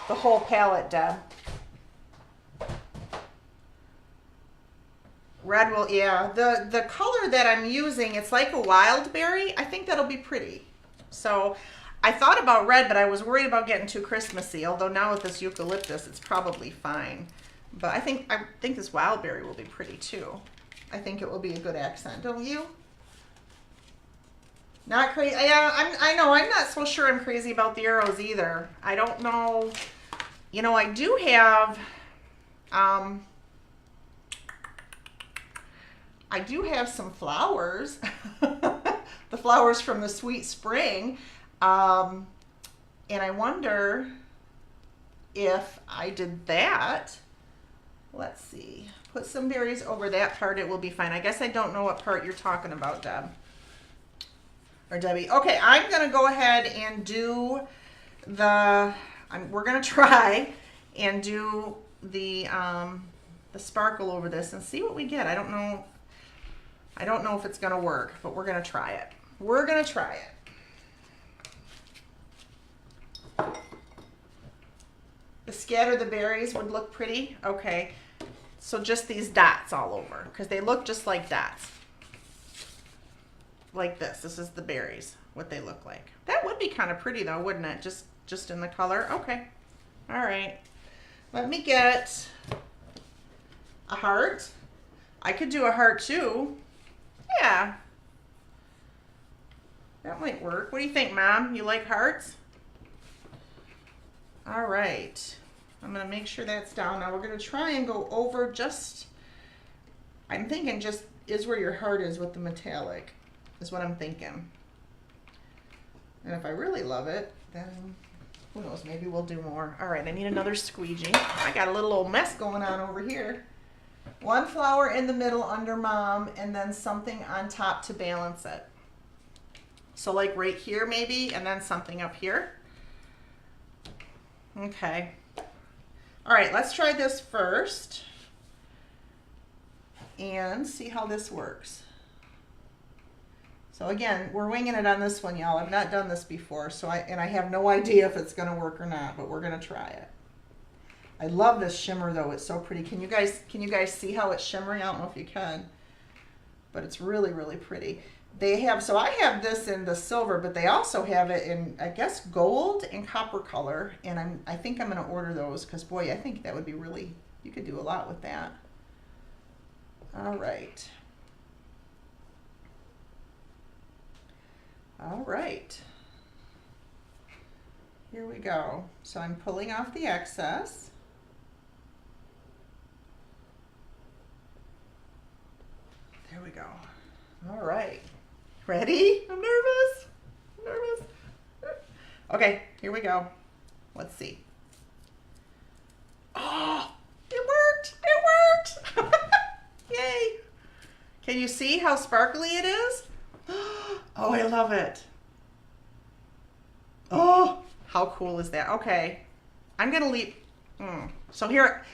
whole palette, Deb? Red will, yeah. The color that I'm using, it's like a wild berry. I think that'll be pretty. So I thought about red, but I was worried about getting too Christmassy. Although now with this eucalyptus, it's probably fine. But I think this wild berry will be pretty too. I think it will be a good accent, don't you? Not crazy. Yeah, I know. I'm not so sure I'm crazy about the arrows either. I don't know. You know, I do have. I do have some flowers, the flowers from the Sweet Spring, and I wonder if I did that. Let's see, put some berries over that part, it will be fine. I guess I don't know what part you're talking about, Deb, or Debbie. Okay, I'm gonna go ahead and do we're gonna try and do the sparkle over this and see what we get. I don't know if it's gonna work, but we're gonna try it. We're gonna try it. Scatter the berries would look pretty. Okay, so just these dots all over, because they look just like dots. Like this. This is the berries, what they look like. That would be kind of pretty though, wouldn't it? Just in the color. Okay. All right. Let me get a heart. I could do a heart too. Yeah, that might work. What do you think, Mom? You like hearts? All right, I'm gonna make sure that's down. Now we're gonna try and go over just, I'm thinking just is where your heart is with the metallic, is what I'm thinking. And if I really love it, then who knows, maybe we'll do more. All right, I need another squeegee. I got a little old mess going on over here. One flower in the middle under Mom, and then something on top to balance it. So like right here maybe, and then something up here. Okay. All right, let's try this first and see how this works. So again, we're winging it on this one, y'all. I've not done this before, so I have no idea if it's gonna work or not, but we're gonna try it. I love this shimmer though, it's so pretty. Can you guys see how it's shimmering? I don't know if you can, but it's really, really pretty. They have, so I have this in the silver, but they also have it in, I guess, gold and copper color, and I think I'm gonna order those, because boy, I think that would be really, you could do a lot with that. All right. All right. Here we go. So I'm pulling off the excess. There we go. All right. Ready? I'm nervous. I'm nervous. Okay, here we go. Let's see. Oh, it worked. It worked. Can you see how sparkly it is? Oh, I love it. Oh, how cool is that? Okay, I'm gonna leave. So here,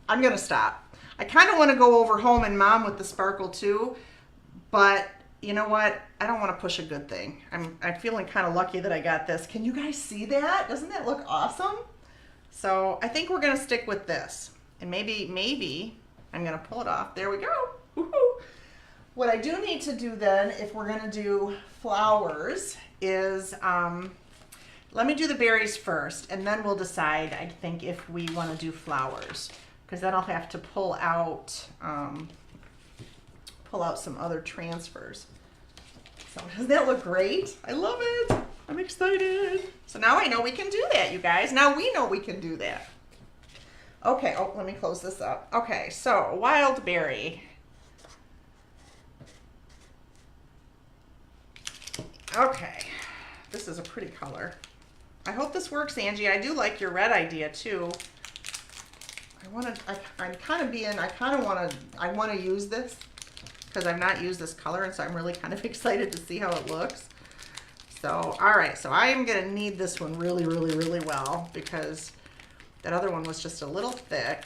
I'm gonna stop. I kind of want to go over home and mom with the sparkle too, but you know what? I don't want to push a good thing. I'm feeling kind of lucky that I got this. Can you guys see that? Doesn't that look awesome? So I think we're gonna stick with this, and maybe I'm gonna pull it off. There we go. Woohoo! What I do need to do then, if we're gonna do flowers, is let me do the berries first, and then we'll decide, I think, if we want to do flowers, because then I'll have to pull out some other transfers. So doesn't that look great? I love it. I'm excited. So now I know we can do that, you guys. Now we know we can do that. Okay, oh, let me close this up. Okay, so wild berry. Okay, this is a pretty color. I hope this works, Angie. I do like your red idea too. I want to use this because I've not used this color, and so I'm really kind of excited to see how it looks. So, all right, so I am gonna need this one really, really, really well because that other one was just a little thick.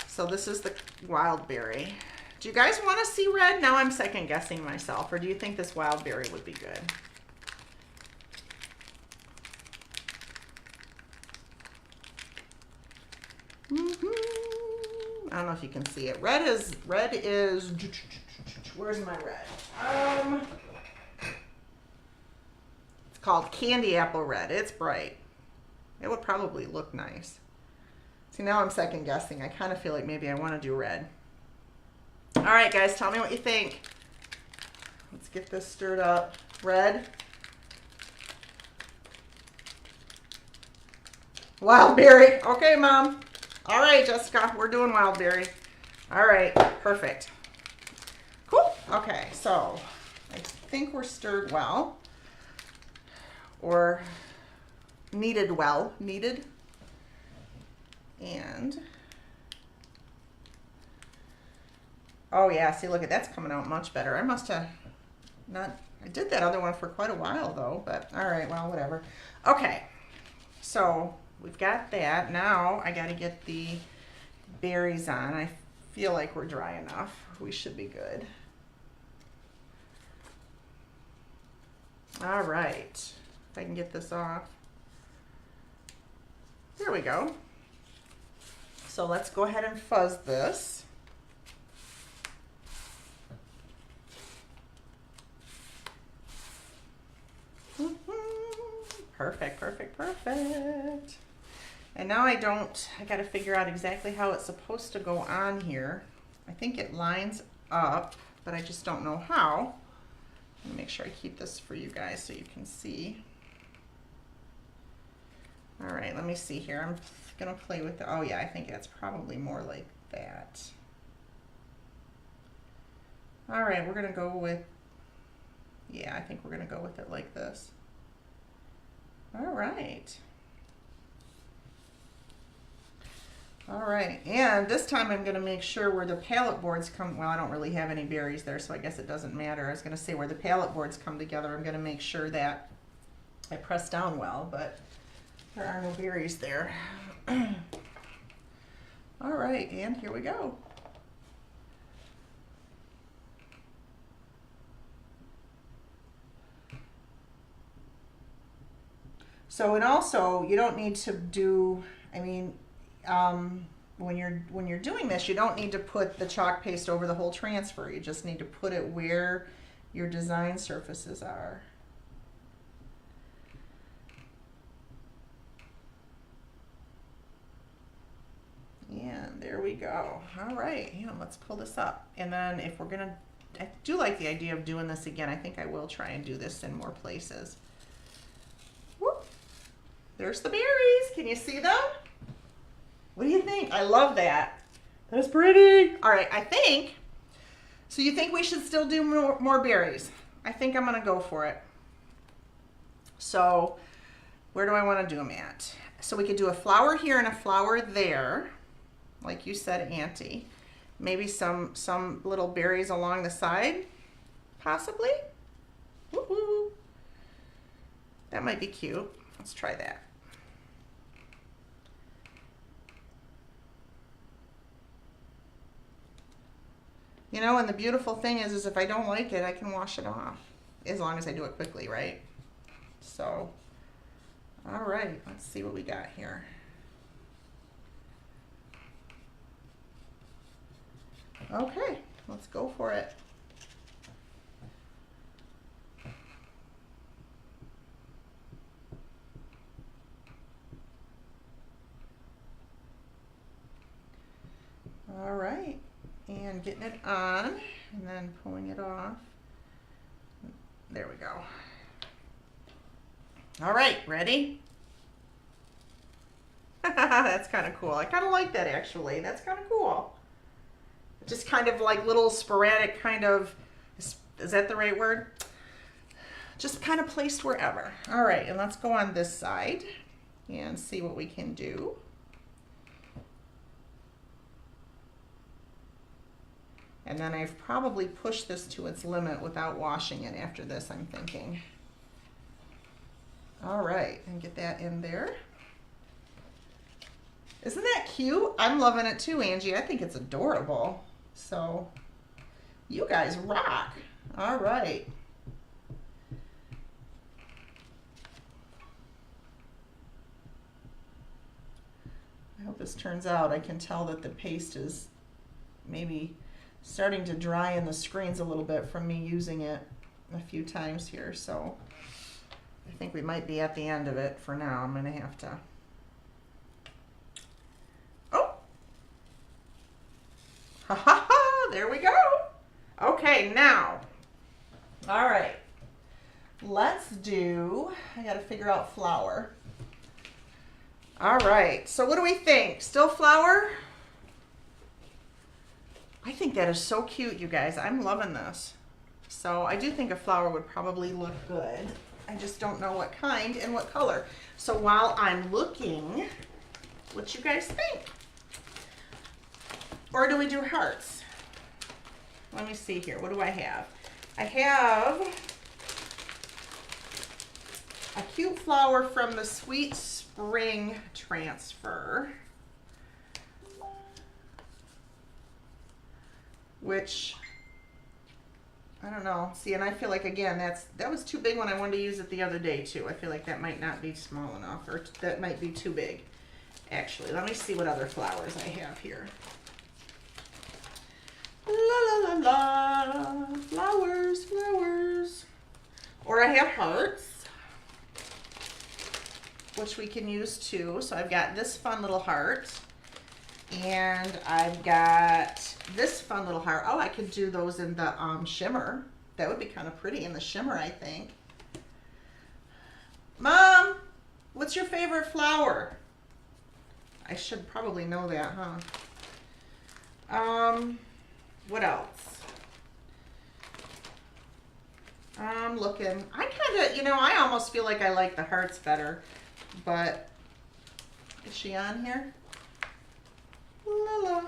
So this is the wild berry. Do you guys want to see red? Now I'm second guessing myself, or do you think this wild berry would be good? I don't know if you can see it. Red is, where's my red? It's called candy apple red. It's bright. It would probably look nice. See, now I'm second guessing. I kind of feel like maybe I want to do red. All right, guys, tell me what you think. Let's get this stirred up. Red. Wild berry. Okay, Mom. All right, Jessica, we're doing wild berry. All right, perfect. Cool. Okay, so I think we're stirred well. Or kneaded well. Kneaded. And oh yeah, see, look at that's coming out much better. I must have not, I did that other one for quite a while though, but all right, well, whatever. Okay, so we've got that. Now I got to get the berries on. I feel like we're dry enough. We should be good. All right, if I can get this off. There we go. So let's go ahead and fuzz this. Perfect, perfect, perfect. And now I got to figure out exactly how it's supposed to go on here. I think it lines up, but I just don't know how. Let me make sure I keep this for you guys so you can see. All right, let me see here. I'm gonna play with the, oh yeah, I think that's probably more like that. All right, we're gonna go with, yeah, I think we're gonna go with it like this. All right. All right, and this time I'm gonna make sure where the palette boards come, well, I don't really have any berries there, so I guess it doesn't matter. I was gonna say where the palette boards come together, I'm gonna make sure that I press down well, but there are no berries there. All right, and here we go. So, and also, you don't need to do, I mean, when you're doing this, you don't need to put the chalk paste over the whole transfer. You just need to put it where your design surfaces are. And there we go. All right, yeah, let's pull this up. And then if we're gonna, I do like the idea of doing this again. I think I will try and do this in more places. Whoop. There's the berries. Can you see them? What do you think? I love that. That's pretty. All right, I think, so you think we should still do more berries? I think I'm gonna go for it. So where do I wanna do them at? So we could do a flower here and a flower there. like you said, Auntie. Maybe some little berries along the side, possibly. Woo-hoo. That might be cute. Let's try that. You know, and the beautiful thing is if I don't like it, I can wash it off, as long as I do it quickly, right? So, all right, let's see what we got here. Okay, let's go for it. All right, and getting it on and then pulling it off. There we go. All right, ready? That's kind of cool. I kind of like that, actually. That's kind of cool. Just kind of like little sporadic kind of, is that the right word? Just kind of placed wherever. All right, and let's go on this side and see what we can do. And then I've probably pushed this to its limit without washing it after this, I'm thinking. All right, and get that in there. Isn't that cute? I'm loving it too, Angie. I think it's adorable. So, you guys rock. All right. I hope this turns out. I can tell that the paste is maybe starting to dry in the screens a little bit from me using it a few times here. So, I think we might be at the end of it for now. I'm going to have to... Ha ha ha, there we go. Okay, now, all right, let's do, I gotta figure out flour. All right, so what do we think? Still flour? I think that is so cute, you guys. I'm loving this. So I do think a flower would probably look good. I just don't know what kind and what color. So while I'm looking, what you guys think? Or do we do hearts? Let me see here. What do I have? I have a cute flower from the Sweet Spring Transfer, which, I don't know. See, and I feel like, again, that was too big when I wanted to use it the other day, too. I feel like that might not be small enough, or that might be too big. Actually, let me see what other flowers I have here. La la la la, flowers, flowers. Or I have hearts, which we can use too. So I've got this fun little heart, and I've got this fun little heart. Oh, I could do those in the shimmer. That would be kind of pretty in the shimmer, I think. Mom, what's your favorite flower? I should probably know that, huh? What else? I'm looking. I kind of, I almost feel like I like the hearts better, but is she on here? La la.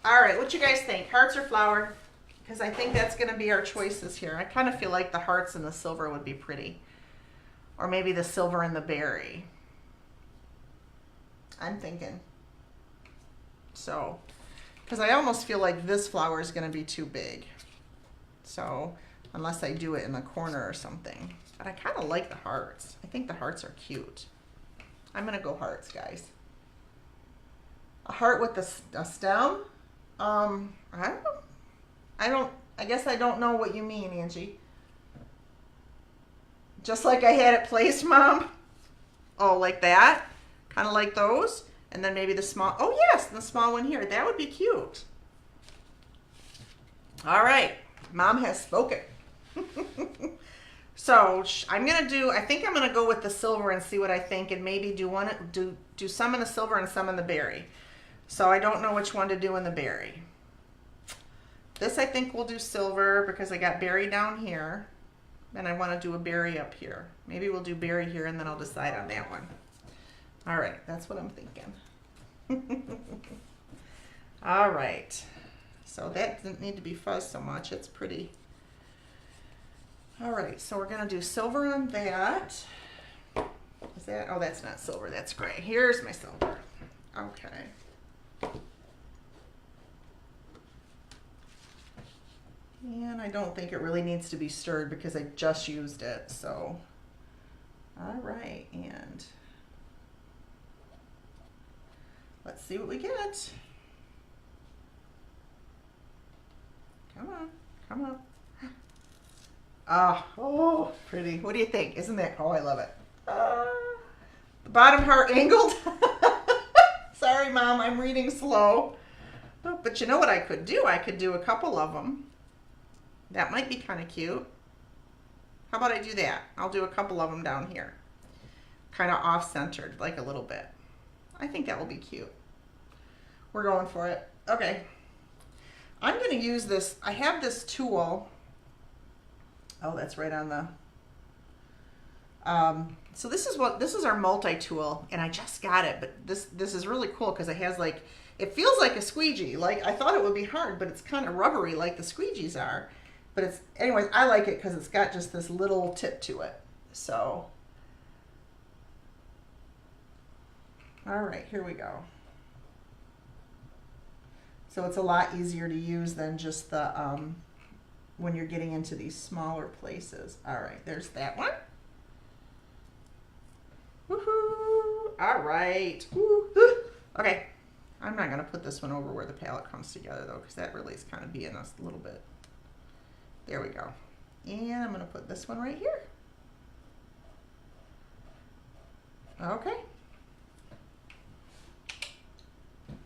All right, what you guys think? Hearts or flower? Because I think that's going to be our choices here. I kind of feel like the hearts and the silver would be pretty. Or maybe the silver and the berry. I'm thinking. So, because I almost feel like this flower is going to be too big. So, unless I do it in the corner or something. But I kind of like the hearts. I think the hearts are cute. I'm going to go hearts, guys. A heart with a stem? I guess I don't know what you mean, Angie. Just like I had it placed, Mom? Oh, like that? Kind of like those? And then maybe the small, oh yes, the small one here. That would be cute. All right, Mom has spoken. So I'm gonna do, I think I'm gonna go with the silver and see what I think, and maybe do some in the silver and some in the berry. So I don't know which one to do in the berry. This I think we'll do silver because I got berry down here, and I want to do a berry up here. Maybe we'll do berry here and then I'll decide on that one. All right, that's what I'm thinking. All right, so that doesn't need to be fuzzed so much. It's pretty. All right, so we're gonna do silver on that. Is that, oh, that's not silver, that's gray. Here's my silver. Okay. And I don't think it really needs to be stirred because I just used it, so. All right, and let's see what we get. Come on, come on. Oh, pretty. What do you think? Isn't that, oh, I love it. The bottom heart angled. Sorry, Mom, I'm reading slow. Oh, but you know what I could do? I could do a couple of them. That might be kind of cute. How about I do that? I'll do a couple of them down here. Kind of off-centered, like a little bit. I think that will be cute. We're going for it. Okay. I'm going to use this. I have this tool. Oh, that's right on the... so this is our multi-tool, and I just got it, but this is really cool because it has like, it feels like a squeegee. Like, I thought it would be hard, but it's kind of rubbery like the squeegees are. But it's, anyways, I like it because it's got just this little tip to it. So, all right, here we go. So it's a lot easier to use than just the, when you're getting into these smaller places. All right, there's that one. Woohoo! All right. Woo-hoo. Okay, I'm not gonna put this one over where the palette comes together though, because that really is kind of being us a little bit. There we go. And I'm gonna put this one right here. Okay.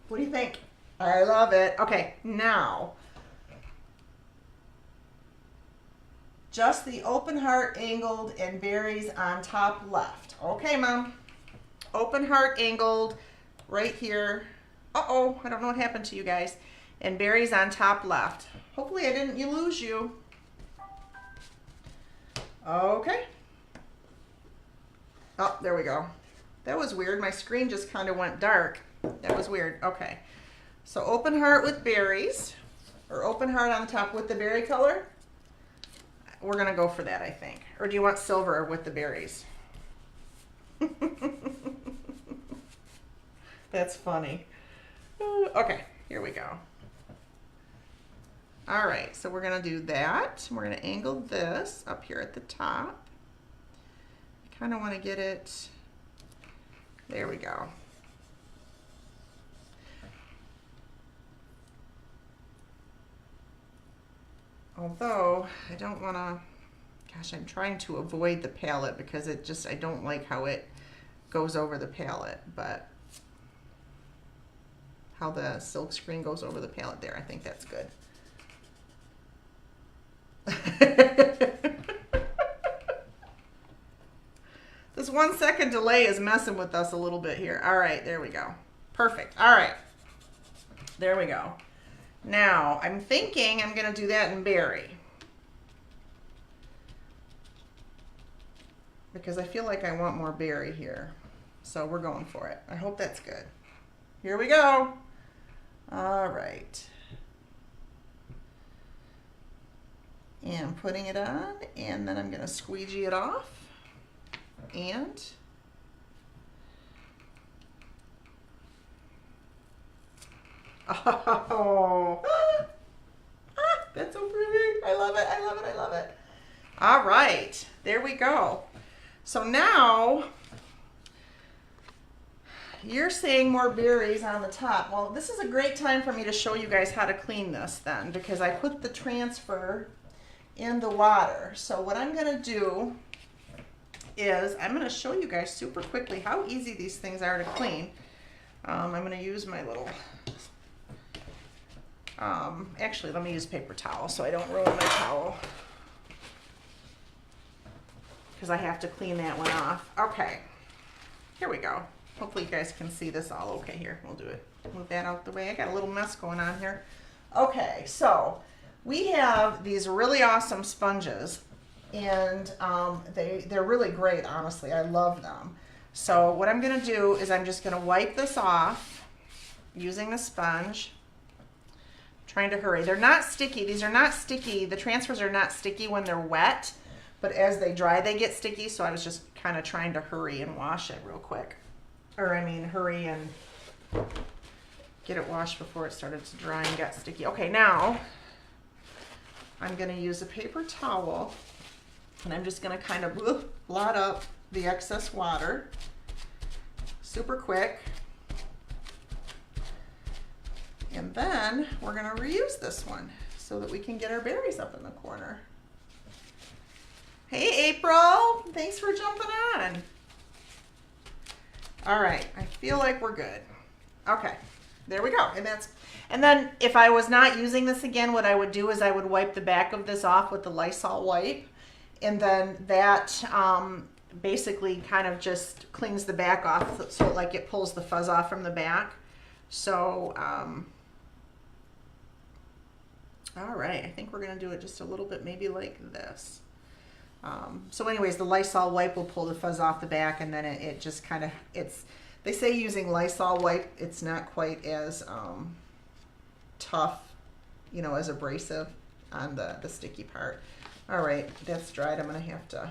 What do you think? I love it. Okay, now, just the open heart angled and berries on top left. Okay, Mom. Open heart angled right here. Uh-oh, I don't know what happened to you guys. And berries on top left. Hopefully I didn't lose you. Okay. Oh, there we go. That was weird. My screen just kind of went dark. That was weird. Okay. So open heart with berries, or open heart on top with the berry color. We're gonna go for that, I think. Or do you want silver with the berries? That's funny. Okay, here we go. All right, so we're gonna do that. We're gonna angle this up here at the top. I kind of want to get it, there we go. Although, I don't want to, gosh, I'm trying to avoid the palette because it just, I don't like how it goes over the palette, but how the silk screen goes over the palette there, I think that's good. This 1 second delay is messing with us a little bit here. All right, there we go. Perfect. All right, there we go. Now, I'm thinking I'm going to do that in berry. Because I feel like I want more berry here. So we're going for it. I hope that's good. Here we go. All right. And putting it on, and then I'm going to squeegee it off. And oh, that's so pretty. I love it. I love it. I love it. All right, there we go. So now you're saying more berries on the top. Well, this is a great time for me to show you guys how to clean this then, because I put the transfer in the water. So what I'm going to do is I'm going to show you guys super quickly how easy these things are to clean. I'm going to use my little, actually let me use paper towel so I don't ruin my towel, because I have to clean that one off. Okay, here we go. Hopefully you guys can see this all okay here. We'll do it. Move that out the way. I got a little mess going on here. Okay, so we have these really awesome sponges, and they're really great, honestly. I love them. So what I'm gonna do is I'm just gonna wipe this off using the sponge. Trying to hurry. They're not sticky. These are not sticky. The transfers are not sticky when they're wet, but as they dry, they get sticky. So I was just kind of trying to hurry and wash it real quick. Or I mean, hurry and get it washed before it started to dry and got sticky. Okay, now I'm gonna use a paper towel and I'm just gonna kind of blot up the excess water super quick. And then we're gonna reuse this one so that we can get our berries up in the corner. Hey April, thanks for jumping on. All right, I feel like we're good. Okay, there we go. And then if I was not using this again, what I would do is I would wipe the back of this off with the Lysol wipe. And then that basically kind of just cleans the back off so like it pulls the fuzz off from the back. So, all right, I think we're gonna do it just a little bit, maybe like this. So anyways, the Lysol wipe will pull the fuzz off the back, and then it just kind of, they say using Lysol wipe, it's not quite as tough, you know, as abrasive on the sticky part. All right, that's dried. I'm gonna have to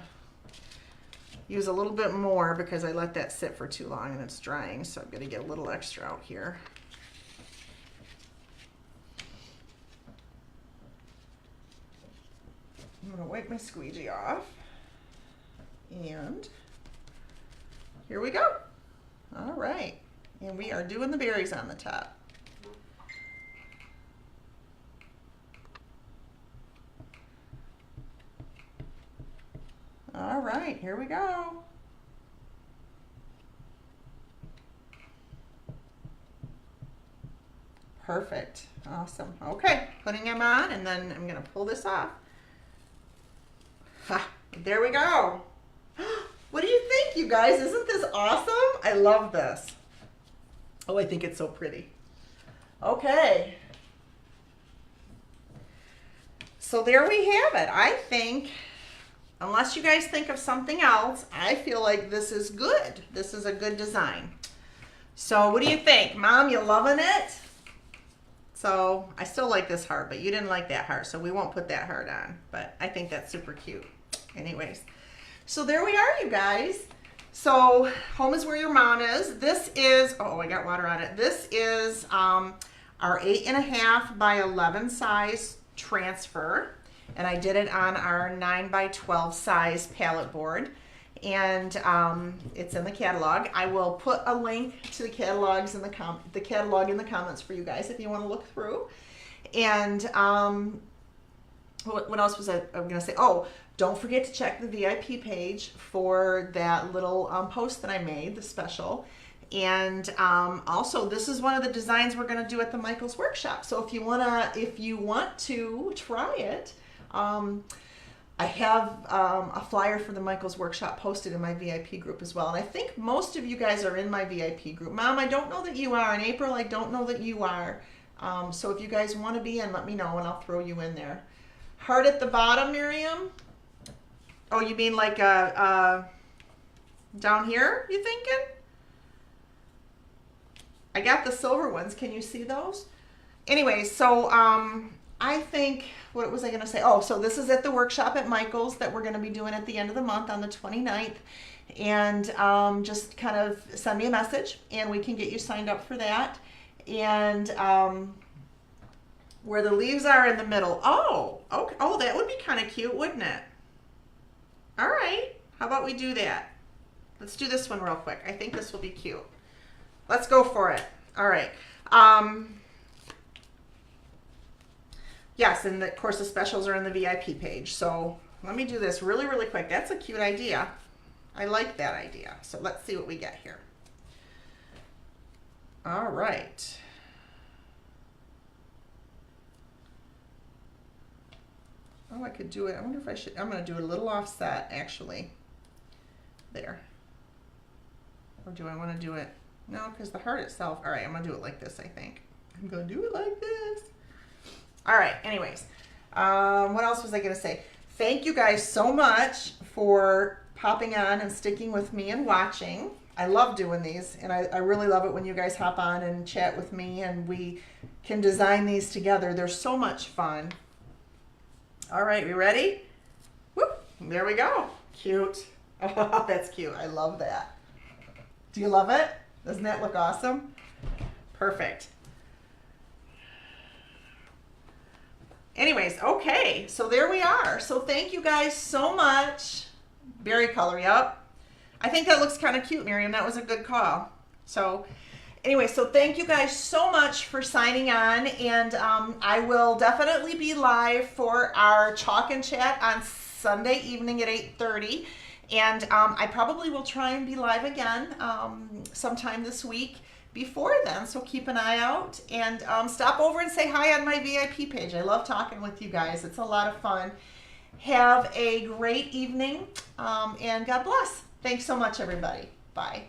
use a little bit more because I let that sit for too long and it's drying, so I'm gonna get a little extra out here. I'm gonna wipe my squeegee off, and here we go. All right, and we are doing the berries on the top. All right, here we go. Perfect, awesome. Okay, putting them on, and then I'm gonna pull this off. Ha, there we go. What do you think, you guys? Isn't this awesome? I love this. Oh, I think it's so pretty. Okay. So there we have it. I think, unless you guys think of something else, I feel like this is good. This is a good design. So what do you think? Mom, you loving it? So I still like this heart, but you didn't like that heart, so we won't put that heart on. But I think that's super cute. Anyways, so there we are, you guys. So home is where your mom is. This is, oh, I got water on it. This is our 8.5 by 11 size transfer. And I did it on our 9 by 12 size palette board. And it's in the catalog. I will put a link to the catalogs in the catalog in the comments for you guys if you want to look through. And what else was I going to say? Oh, don't forget to check the VIP page for that little post that I made, the special. And also, this is one of the designs we're going to do at the Michael's workshop. So if you want to try it, I have a flyer for the Michael's workshop posted in my VIP group as well. And I think most of you guys are in my VIP group. Mom, I don't know that you are. And April, I don't know that you are. So if you guys want to be in, let me know and I'll throw you in there. Heart at the bottom, Miriam? Oh, you mean like down here, you thinking? I got the silver ones. Can you see those? Anyway, so I think, what was I going to say? Oh, so this is at the workshop at Michael's that we're going to be doing at the end of the month on the 29th. And just kind of send me a message and we can get you signed up for that. And where the leaves are in the middle. Oh, okay. Oh, that would be kind of cute, wouldn't it? All right. How about we do that? Let's do this one real quick. I think this will be cute. Let's go for it. All right. Yes, and of course the specials are in the VIP page. So let me do this really, really quick. That's a cute idea. I like that idea. So let's see what we get here. All right. Oh, I could do it. I wonder if I should. I'm going to do a little offset, actually. There. Or do I want to do it? No, because the heart itself. All right, I'm going to do it like this, I think. I'm going to do it like this. All right, anyways. What else was I going to say? Thank you guys so much for popping on and sticking with me and watching. I love doing these, and I really love it when you guys hop on and chat with me and we can design these together. They're so much fun. All right, we ready? Whoop, there we go. Cute. Oh, that's cute. I love that. Do you love it? Doesn't that look awesome? Perfect. Anyways, okay, so there we are. So thank you guys so much. Berry color, yep. I think that looks kind of cute, Miriam. That was a good call. So anyway, so thank you guys so much for signing on, and I will definitely be live for our Chalk and Chat on Sunday evening at 8:30, and I probably will try and be live again sometime this week before then, so keep an eye out, and stop over and say hi on my VIP page. I love talking with you guys. It's a lot of fun. Have a great evening, and God bless. Thanks so much, everybody. Bye.